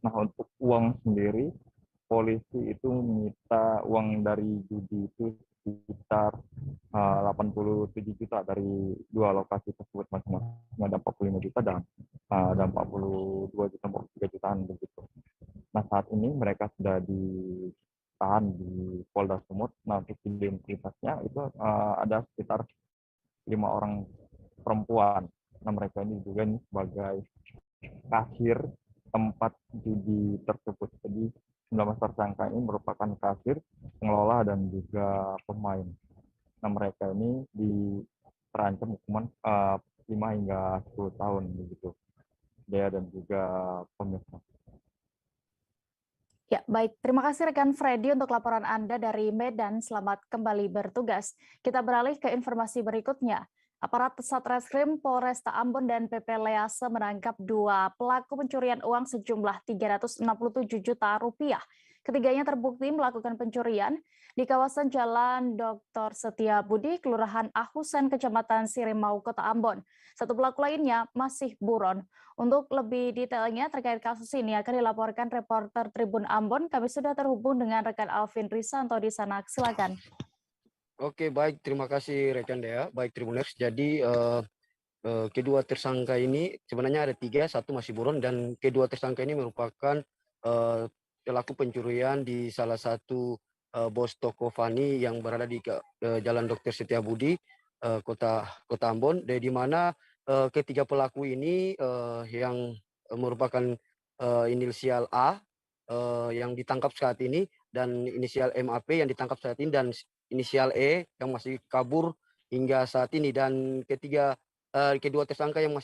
Nah untuk uang sendiri, polisi itu menyita uang dari judi itu sekitar 87 juta dari 2 lokasi tersebut, masing-masing ada 45 juta dan ada 42 juta, 43 jutaan begitu. Nah saat ini mereka sudah ditahan di Polda Sumut. Nah untuk identitasnya itu ada sekitar 5 orang perempuan. Nah mereka ini juga sebagai kasir tempat judi tersebut. Jadi 19 tersangka ini merupakan kasir, pengelola, dan juga pemain. Nah, mereka ini terancam hukuman 5 hingga 10 tahun begitu. Dea dan juga pemirsa. Ya, baik. Terima kasih rekan Freddy untuk laporan Anda dari Medan. Selamat kembali bertugas. Kita beralih ke informasi berikutnya. Aparat Satreskrim Polresta Ambon dan PP Lease menangkap 2 pelaku pencurian uang sejumlah 367 juta rupiah. Ketiganya terbukti melakukan pencurian di kawasan Jalan Dr. Setiabudi, Kelurahan Ahusen, Kecamatan Sirimau, Kota Ambon. 1 pelaku lainnya masih buron. Untuk lebih detailnya terkait kasus ini akan dilaporkan reporter Tribun Ambon. Kami sudah terhubung dengan rekan Alvin Risanto di sana. Silakan. Oke, baik. Terima kasih rekan Dea. Baik, Tribuners. Jadi kedua tersangka ini sebenarnya ada 3, 1 masih buron, dan kedua tersangka ini merupakan pelaku pencurian di salah satu bos toko Fani yang berada di Jalan Dr. Setiabudi, Kota Ambon, di mana ketiga pelaku ini yang merupakan inisial A yang ditangkap saat ini, dan inisial MAP yang ditangkap saat ini, dan inisial E yang masih kabur hingga saat ini. Dan kedua tersangka yang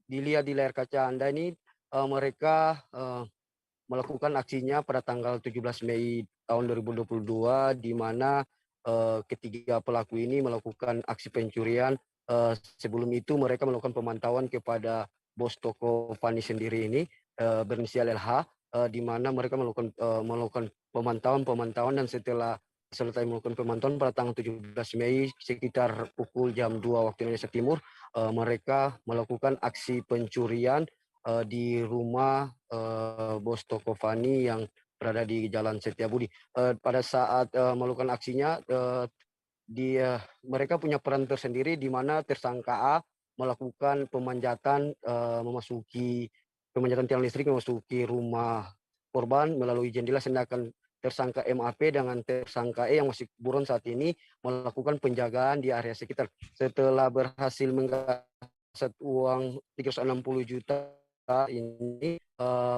dilihat di layar kaca Anda ini, mereka melakukan aksinya pada tanggal 17 Mei tahun 2022, di mana ketiga pelaku ini melakukan aksi pencurian. Sebelum itu mereka melakukan pemantauan kepada bos toko Fani sendiri ini berinisial LH, di mana mereka melakukan pemantauan, dan setelah selesai melakukan pemantauan pada tanggal 17 Mei sekitar pukul jam 2 waktu Indonesia Timur, mereka melakukan aksi pencurian di rumah bos toko Fani yang berada di Jalan Setiabudi. Pada saat melakukan aksinya, mereka punya peran tersendiri, di mana tersangka A melakukan pemanjatan tiang listrik memasuki rumah korban melalui jendela, sedangkan tersangka MAP dengan tersangka E yang masih buron saat ini melakukan penjagaan di area sekitar. Setelah berhasil menggasak uang 360 juta ini,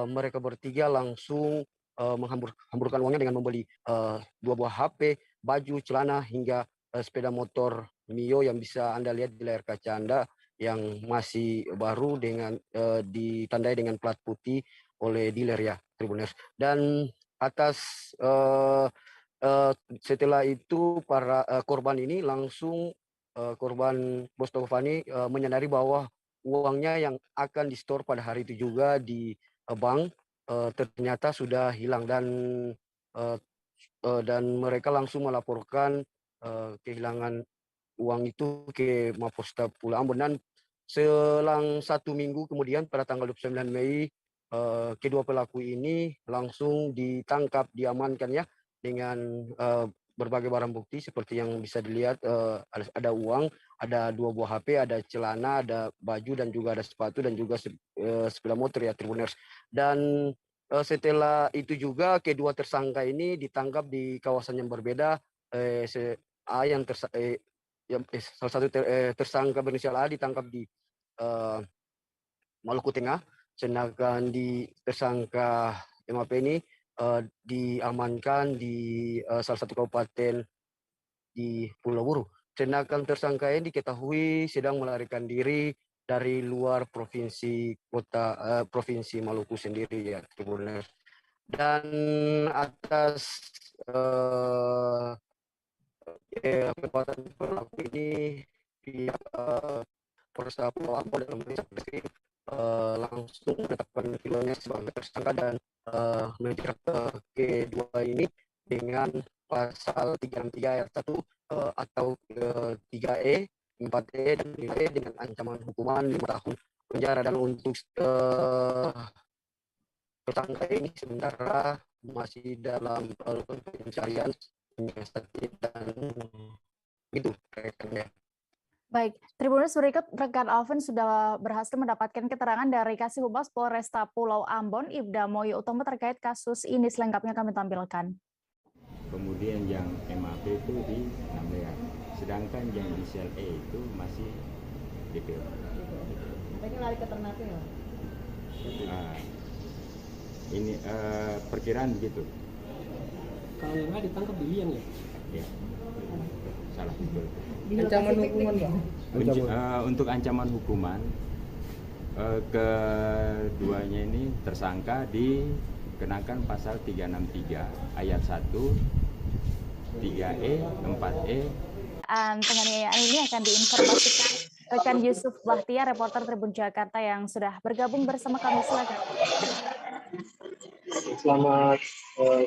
mereka bertiga langsung menghamburkan uangnya dengan membeli 2 buah HP, baju, celana, hingga sepeda motor Mio yang bisa Anda lihat di layar kaca Anda, yang masih baru dengan ditandai dengan plat putih oleh dealer ya, Tribuners. Dan setelah itu para korban ini langsung korban bos toko Fani menyadari bahwa uangnya yang akan di-store pada hari itu juga di bank ternyata sudah hilang, dan mereka langsung melaporkan kehilangan uang itu ke Mapolresta Pulau Ambon. Dan selang 1 minggu kemudian pada tanggal 29 Mei kedua pelaku ini langsung ditangkap, diamankan ya, dengan berbagai barang bukti seperti yang bisa dilihat, ada uang, ada 2 buah HP, ada celana, ada baju, dan juga ada sepatu, dan juga sepeda motor ya, Tribuners. Dan setelah itu juga kedua tersangka ini ditangkap di kawasan yang berbeda. Salah satu tersangka berinisial A ditangkap di Maluku Tengah, sedangkan di tersangka MAP ini diamankan di salah satu kabupaten di Pulau Buru. Sedangkan tersangka ini diketahui sedang melarikan diri dari luar provinsi provinsi Maluku sendiri ya, Tribuners. Dan atas perbuatan pelaku ini pihak Polresta Pulau Ambon dan Satreskrim langsung menetapkan keduanya sebagai tersangka dan menjerat kedua ini dengan pasal 363 ayat 1 atau 3E, 4E, dan 5E dengan ancaman hukuman 5 tahun penjara. Dan untuk tersangka ini sementara masih dalam pencarian dan itu rekannya. Baik, Tribuners, berikut rekan Alvin sudah berhasil mendapatkan keterangan dari Kasih Humas Polresta Pulau Ambon, Ibda Moyo Utomo, terkait kasus ini. Selengkapnya kami tampilkan. Kemudian yang MAP itu di 6 miliar, sedangkan yang inisial E itu masih DPO. Mereka lari ke Ternate ya? Ini perkiraan begitu. Kalau yang nggak ditangkap di Liang ya? Ya, salah betul. Ancaman hukuman Bang? Untuk ancaman hukuman, keduanya ini tersangka dikenakan pasal 363 ayat 1, 3E, 4E. dugaan penganiayaan ini akan diinformasikan rekan Yusuf Bahtiar, reporter Tribun Jakarta yang sudah bergabung bersama kami. Silakan. Selamat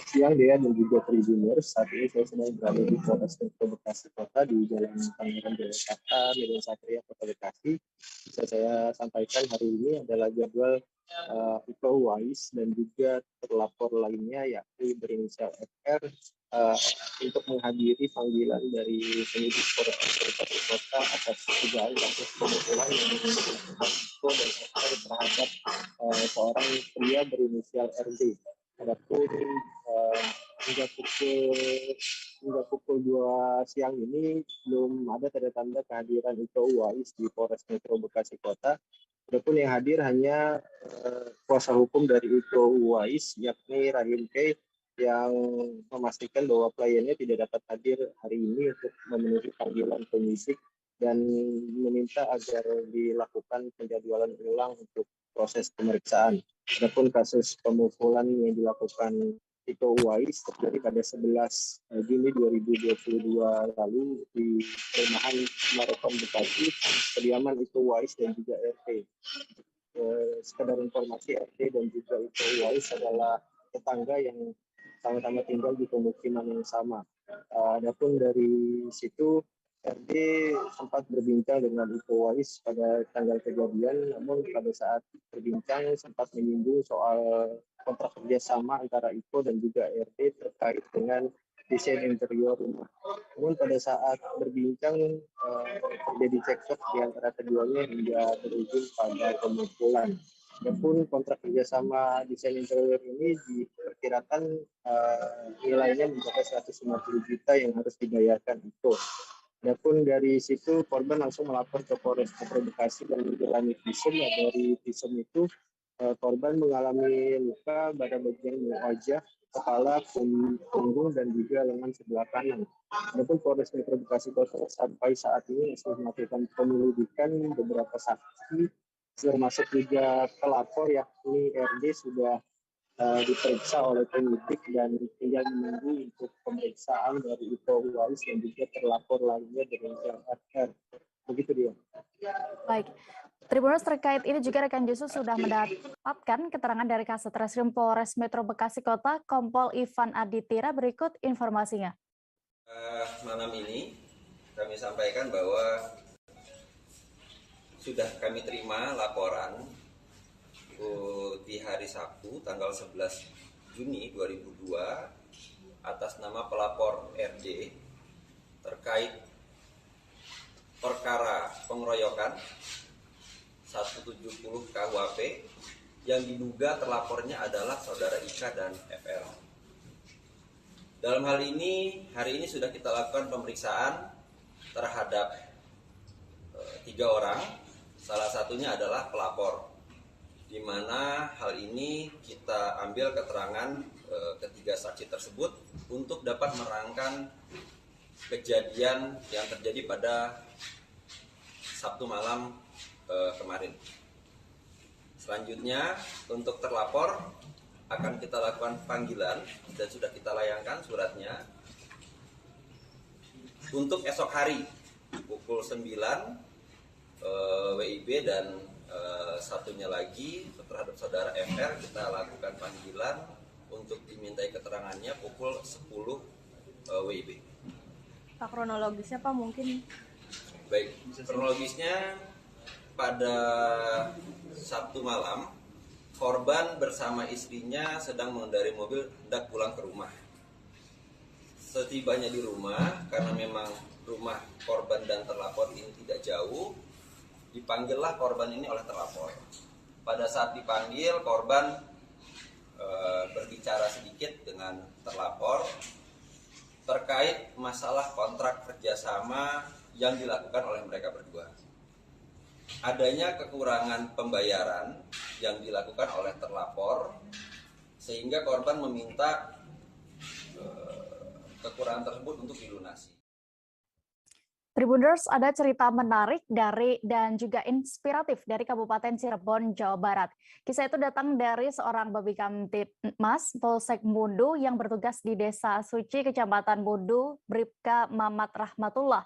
siang Dea dan juga Tribuners. Saat ini saya sedang berada di Polres Metro Bekasi Kota di Jalan Pangeran Jakarta, Medan Satria, Kota Bekasi. Bisa saya sampaikan hari ini adalah jadwal Iko Uwais dan juga terlapor lainnya yakni berinisial FR untuk menghadiri panggilan dari penyidik Polres Metro Bekasi Kota atas dugaan kasus pemukulan yang dilakukan Iko dan FR terhadap seorang pria berinisial RD. Adapun hingga pukul 2 siang ini belum ada tanda-tanda kehadiran Iko Uwais di Polres Metro Bekasi Kota. Adapun yang hadir hanya kuasa hukum dari Iko Uwais yakni Rahim K yang memastikan bahwa kliennya tidak dapat hadir hari ini untuk memenuhi panggilan penyidik dan meminta agar dilakukan penjadwalan ulang untuk proses pemeriksaan. Adapun kasus pemukulan yang dilakukan Iko Uwais terjadi pada 11 Juni 2022 lalu di perumahan Marathon Bekasi, kediaman Iko Uwais dan juga RT. Sekedar informasi, RT dan juga Iko Uwais adalah tetangga yang sama-sama tinggal di pemukiman yang sama. Adapun dari situ RD sempat berbincang dengan Iko Uwais pada tanggal kejadian, namun pada saat berbincang sempat menyinggung soal kontrak kerjasama antara Iko dan juga RD terkait dengan desain interior rumah. Namun pada saat berbincang terjadi cekcok di antara keduanya hingga berujung pada pemukulan. Adapun kontrak kerjasama desain interior ini diperkirakan nilainya mencapai 150 juta yang harus dibayarkan Iko. Adapun dari situ korban langsung melapor ke Polres Metro Bekasi dan menjalani visum. Dari visum itu korban mengalami luka pada bagian wajah, kepala, punggung dan juga lengan sebelah kanan. Adapun Polres Metro Bekasi Kota sampai saat ini masih melakukan penyelidikan beberapa saksi termasuk juga pelapor yakni RD sudah diperiksa oleh penyidik dan tinggal menunggu untuk pemeriksaan dari Iko Uwais dan juga terlapor lainnya dengan FR. Begitu dia. Baik. Tribuners, terkait ini juga rekan Yusuf sudah mendapatkan keterangan dari Kasat Reskrim Polres Metro Bekasi Kota, Kompol Ivan Aditira. Berikut informasinya. Malam ini kami sampaikan bahwa sudah kami terima laporan di hari Sabtu tanggal 11 Juni 2002 atas nama pelapor RD terkait perkara pengeroyokan 170 KUHP yang diduga terlapornya adalah saudara Ika dan FR. Dalam hal ini, hari ini sudah kita lakukan pemeriksaan terhadap 3 orang, salah satunya adalah pelapor, di mana hal ini kita ambil keterangan ketiga saksi tersebut untuk dapat menerangkan kejadian yang terjadi pada Sabtu malam kemarin. Selanjutnya untuk terlapor akan kita lakukan panggilan dan sudah kita layangkan suratnya untuk esok hari pukul 9 WIB dan satunya lagi terhadap saudara FR kita lakukan panggilan untuk dimintai keterangannya pukul 10 WIB. Pak, kronologisnya Pak mungkin? Baik, kronologisnya pada Sabtu malam korban bersama istrinya sedang mengendarai mobil hendak pulang ke rumah. Setibanya di rumah, karena memang rumah korban dan terlapor ini tidak jauh, dipanggillah korban ini oleh terlapor. Pada saat dipanggil, korban berbicara sedikit dengan terlapor terkait masalah kontrak kerjasama yang dilakukan oleh mereka berdua. Adanya kekurangan pembayaran yang dilakukan oleh terlapor, sehingga korban meminta kekurangan tersebut untuk dilunasi. Tribuners, ada cerita menarik dari dan juga inspiratif dari Kabupaten Cirebon, Jawa Barat. Kisah itu datang dari seorang Babi Kamtibmas Polsek Mundu yang bertugas di Desa Suci, Kecamatan Mundu, Bribka Mamat Rahmatullah.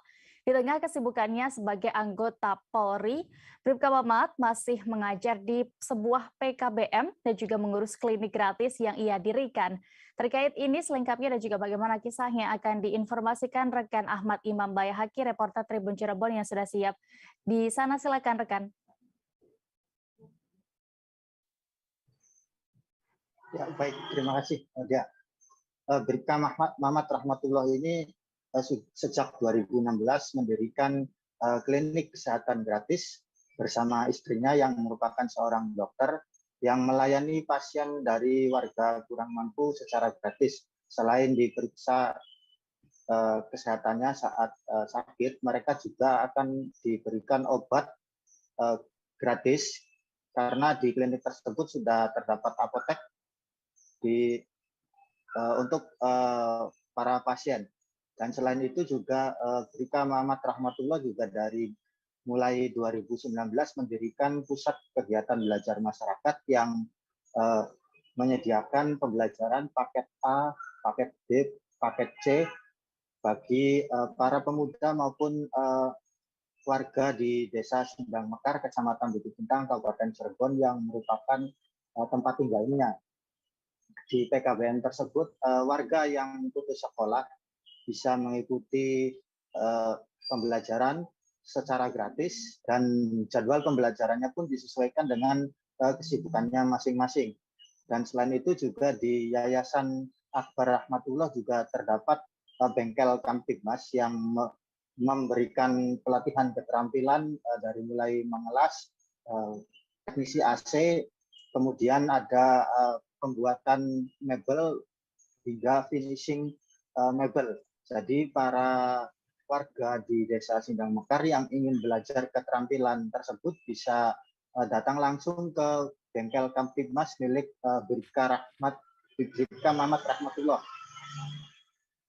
Di tengah kesibukannya sebagai anggota Polri, Bribka Mamat masih mengajar di sebuah PKBM dan juga mengurus klinik gratis yang ia dirikan. Terkait ini selengkapnya dan juga bagaimana kisahnya akan diinformasikan rekan Ahmad Imam Bayahaki, reporter Tribun Cirebon yang sudah siap. Di sana silakan rekan. Ya, baik, terima kasih. Ya. Bribka Mamat Rahmatullah ini sejak 2016 mendirikan klinik kesehatan gratis bersama istrinya yang merupakan seorang dokter yang melayani pasien dari warga kurang mampu secara gratis. Selain diperiksa kesehatannya saat sakit, mereka juga akan diberikan obat gratis karena di klinik tersebut sudah terdapat apotek untuk para pasien. Dan selain itu juga Bribka Mamat Rahmatullah juga dari mulai 2019 mendirikan pusat kegiatan belajar masyarakat yang menyediakan pembelajaran paket A, paket B, paket C bagi para pemuda maupun warga di Desa Sindang Mekar, Kecamatan Bukit Bintang, Kabupaten Cirebon yang merupakan tempat tinggalnya. Di PKBM tersebut, warga yang putus sekolah bisa mengikuti pembelajaran secara gratis dan jadwal pembelajarannya pun disesuaikan dengan kesibukannya masing-masing. Dan selain itu juga di Yayasan Akbar Rahmatullah juga terdapat bengkel Kamtibmas yang memberikan pelatihan keterampilan dari mulai mengelas, teknisi AC, kemudian ada pembuatan mebel hingga finishing mebel. Jadi para warga di Desa Sindang Mekar yang ingin belajar keterampilan tersebut bisa datang langsung ke bengkel Kamtibmas milik Bribka Mamat Rahmatullah.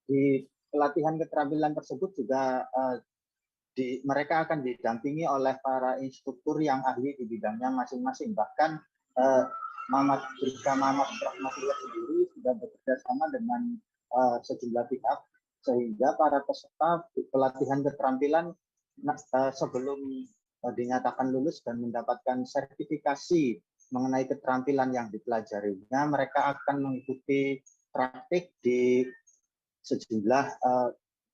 Di pelatihan keterampilan tersebut juga mereka akan didampingi oleh para instruktur yang ahli di bidangnya masing-masing. Bahkan Bribka Mamat Rahmatullah sendiri sudah bekerja sama dengan sejumlah pihak sehingga para peserta pelatihan keterampilan sebelum dinyatakan lulus dan mendapatkan sertifikasi mengenai keterampilan yang dipelajarinya, mereka akan mengikuti praktik di sejumlah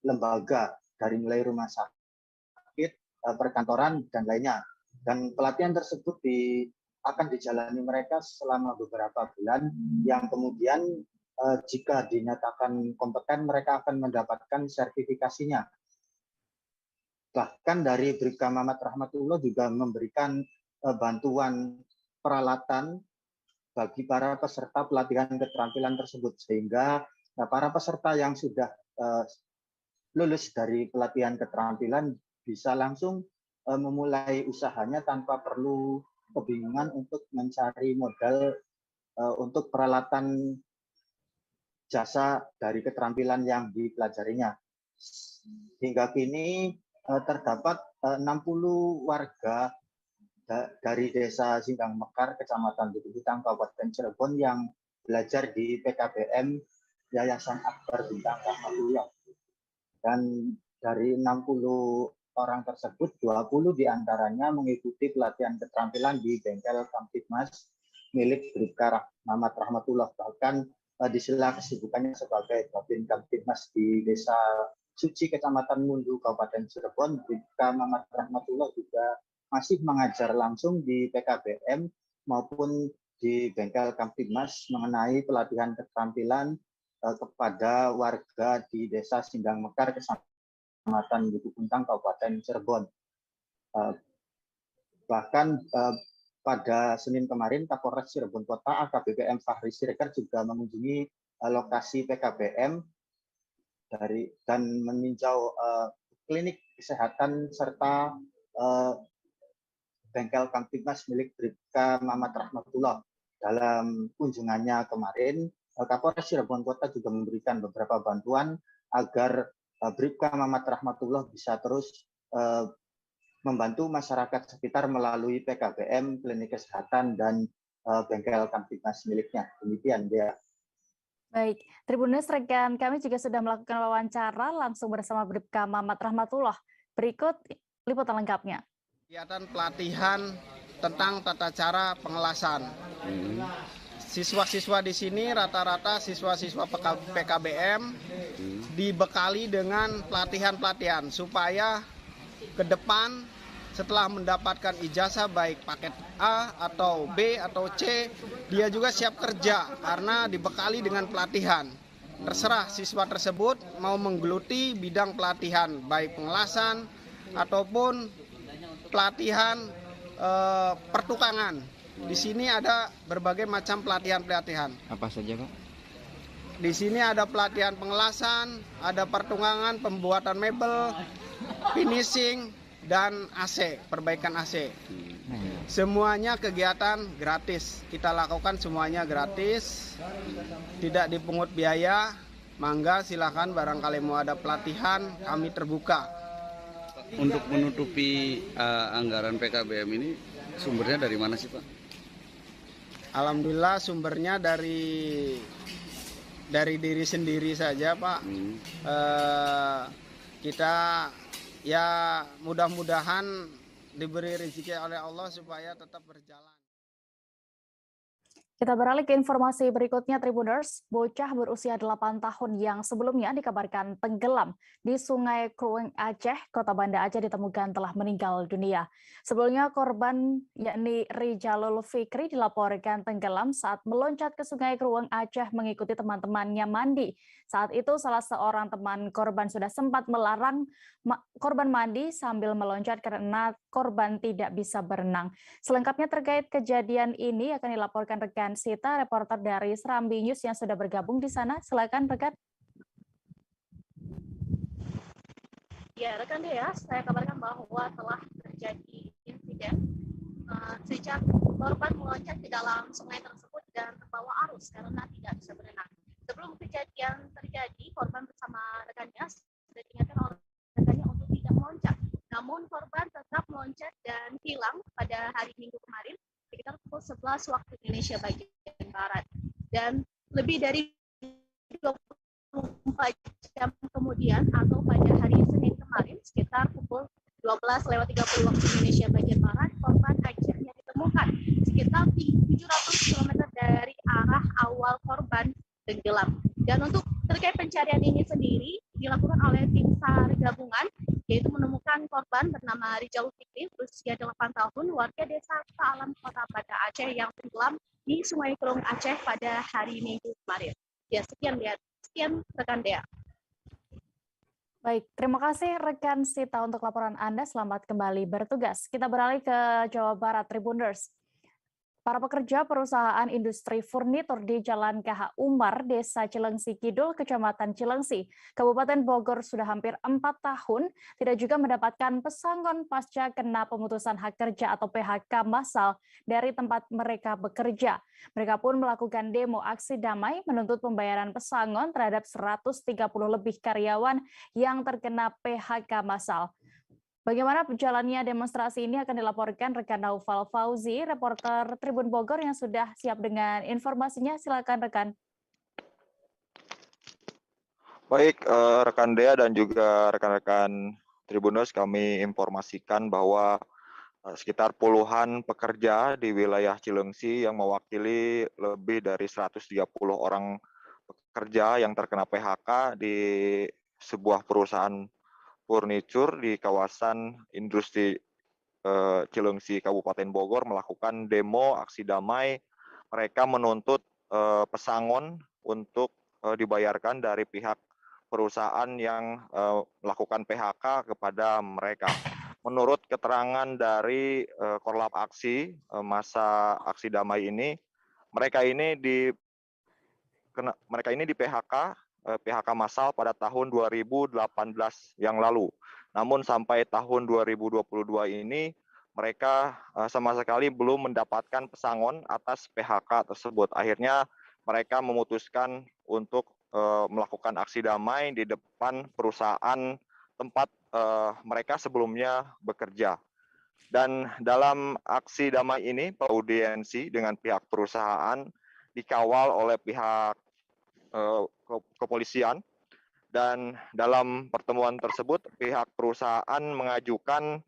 lembaga dari mulai rumah sakit, perkantoran dan lainnya. Dan pelatihan tersebut akan dijalani mereka selama beberapa bulan yang kemudian jika dinyatakan kompeten, mereka akan mendapatkan sertifikasinya. Bahkan dari Bribka Mamat Rahmatullah juga memberikan bantuan peralatan bagi para peserta pelatihan keterampilan tersebut, sehingga para peserta yang sudah lulus dari pelatihan keterampilan bisa langsung memulai usahanya tanpa perlu kebingungan untuk mencari modal untuk peralatan jasa dari keterampilan yang dipelajarinya. Hingga kini terdapat 60 warga dari Desa Sindang Mekar, Kecamatan Bukit Bintang, Kabupaten Cirebon yang belajar di PKBM Yayasan Akbar Bintang Rahmatullah. Dan dari 60 orang tersebut, 20 diantaranya mengikuti pelatihan keterampilan di bengkel Kamtibmas milik Bribka Mamat Rahmatullah. Bahkan di sela kesibukannya sebagai Babin Kamtibmas di Desa Suci, Kecamatan Mundu, Kabupaten Cirebon, Bribka Mamat Rahmatullah juga masih mengajar langsung di PKBM maupun di bengkel Kamtibmas mengenai pelatihan keterampilan kepada warga di Desa Sindang Mekar, Kecamatan Bukit Bintang, Kabupaten Cirebon. Bahkan pada Senin kemarin, Kapolres Cirebon Kota AKBP M. Fahri Siregar juga mengunjungi lokasi PKBM dan meninjau klinik kesehatan serta bengkel Kamtibmas milik Bribka Mamat Rahmatullah. Dalam kunjungannya kemarin, Kapolres Cirebon Kota juga memberikan beberapa bantuan agar Bribka Mamat Rahmatullah bisa terus membantu masyarakat sekitar melalui PKBM, klinik kesehatan, dan bengkel Kamtibmas miliknya. Demikian, Dea. Baik, Tribuners, rekan kami juga sudah melakukan wawancara langsung bersama Bribka Mamat Rahmatullah. Berikut liputan lengkapnya. Kegiatan pelatihan tentang tata cara pengelasan. Siswa-siswa di sini rata-rata siswa-siswa PKBM dibekali dengan pelatihan-pelatihan supaya ke depan setelah mendapatkan ijazah baik paket A atau B atau C, dia juga siap kerja karena dibekali dengan pelatihan. Terserah siswa tersebut mau menggeluti bidang pelatihan baik pengelasan ataupun pelatihan pertukangan. Di sini ada berbagai macam pelatihan-pelatihan. Apa saja, Pak? Di sini ada pelatihan pengelasan, ada pertukangan, pembuatan mebel, finishing, dan AC, perbaikan AC. Semuanya kegiatan gratis. Kita lakukan semuanya gratis, tidak dipungut biaya. Mangga silakan barangkali mau ada pelatihan, kami terbuka. Untuk menutupi anggaran PKBM ini sumbernya dari mana sih, Pak? Alhamdulillah sumbernya dari diri sendiri saja, Pak. Kita ya mudah-mudahan diberi rezeki oleh Allah supaya tetap berjalan. Kita beralih ke informasi berikutnya, Tribuners. Bocah berusia 8 tahun yang sebelumnya dikabarkan tenggelam di Sungai Krueng Aceh, Kota Banda Aceh ditemukan telah meninggal dunia. Sebelumnya korban yakni Rijalul Fikri dilaporkan tenggelam saat meloncat ke Sungai Krueng Aceh mengikuti teman-temannya mandi. Saat itu salah seorang teman korban sudah sempat melarang korban mandi sambil meloncat karena korban tidak bisa berenang. Selengkapnya terkait kejadian ini akan dilaporkan rekan Sita, reporter dari Serambi News yang sudah bergabung di sana. Silakan rekan. Ya, rekan Dea, saya kabarkan bahwa telah terjadi insiden sejak korban meloncat ke dalam sungai tersebut dan terbawa arus karena tidak bisa berenang. Sebelum kejadian terjadi, korban bersama rekannya sudah diingatkan oleh rekannya untuk tidak meloncat. Namun korban tetap meloncat dan hilang pada hari Minggu kemarin sekitar pukul 11 waktu Indonesia bagian Barat. Dan lebih dari 24 jam kemudian atau pada hari Senin kemarin sekitar pukul 12:30 waktu Indonesia bagian Barat, korban akhirnya ditemukan sekitar 700 km dari arah awal korban tenggelam. Dan untuk terkait pencarian ini sendiri dilakukan oleh tim SAR gabungan, yaitu menemukan korban bernama Rijalul Fikri, berusia 8 tahun, warga desa Ta'alam, Kota Banda Aceh yang tenggelam di Sungai Krueng Aceh pada hari Minggu kemarin. Ya, sekian rekan Dea. Baik, terima kasih rekan Sita untuk laporan Anda. Selamat kembali bertugas. Kita beralih ke Jawa Barat, Tribuners. Para pekerja perusahaan industri furnitur di Jalan KH Umar, Desa Cilengsi Kidul, Kecamatan Cilengsi, Kabupaten Bogor sudah hampir 4 tahun tidak juga mendapatkan pesangon pasca kena pemutusan hak kerja atau PHK massal dari tempat mereka bekerja. Mereka pun melakukan demo aksi damai menuntut pembayaran pesangon terhadap 130 lebih karyawan yang terkena PHK massal. Bagaimana jalannya demonstrasi ini akan dilaporkan rekan Naufal Fauzi, reporter Tribun Bogor yang sudah siap dengan informasinya. Silakan rekan. Baik, rekan Dea dan juga rekan-rekan Tribuners, kami informasikan bahwa sekitar puluhan pekerja di wilayah Cilengsi yang mewakili lebih dari 130 orang pekerja yang terkena PHK di sebuah perusahaan furnitur di kawasan industri Cilengsi Kabupaten Bogor melakukan demo aksi damai. Mereka menuntut pesangon untuk dibayarkan dari pihak perusahaan yang melakukan PHK kepada mereka. Menurut keterangan dari Korlap Aksi masa aksi damai ini, mereka ini di PHK massal pada tahun 2018 yang lalu. Namun sampai tahun 2022 ini mereka sama sekali belum mendapatkan pesangon atas PHK tersebut. Akhirnya mereka memutuskan untuk melakukan aksi damai di depan perusahaan tempat mereka sebelumnya bekerja. Dan dalam aksi damai ini, audiensi dengan pihak perusahaan dikawal oleh pihak kepolisian Dan dalam pertemuan tersebut pihak perusahaan mengajukan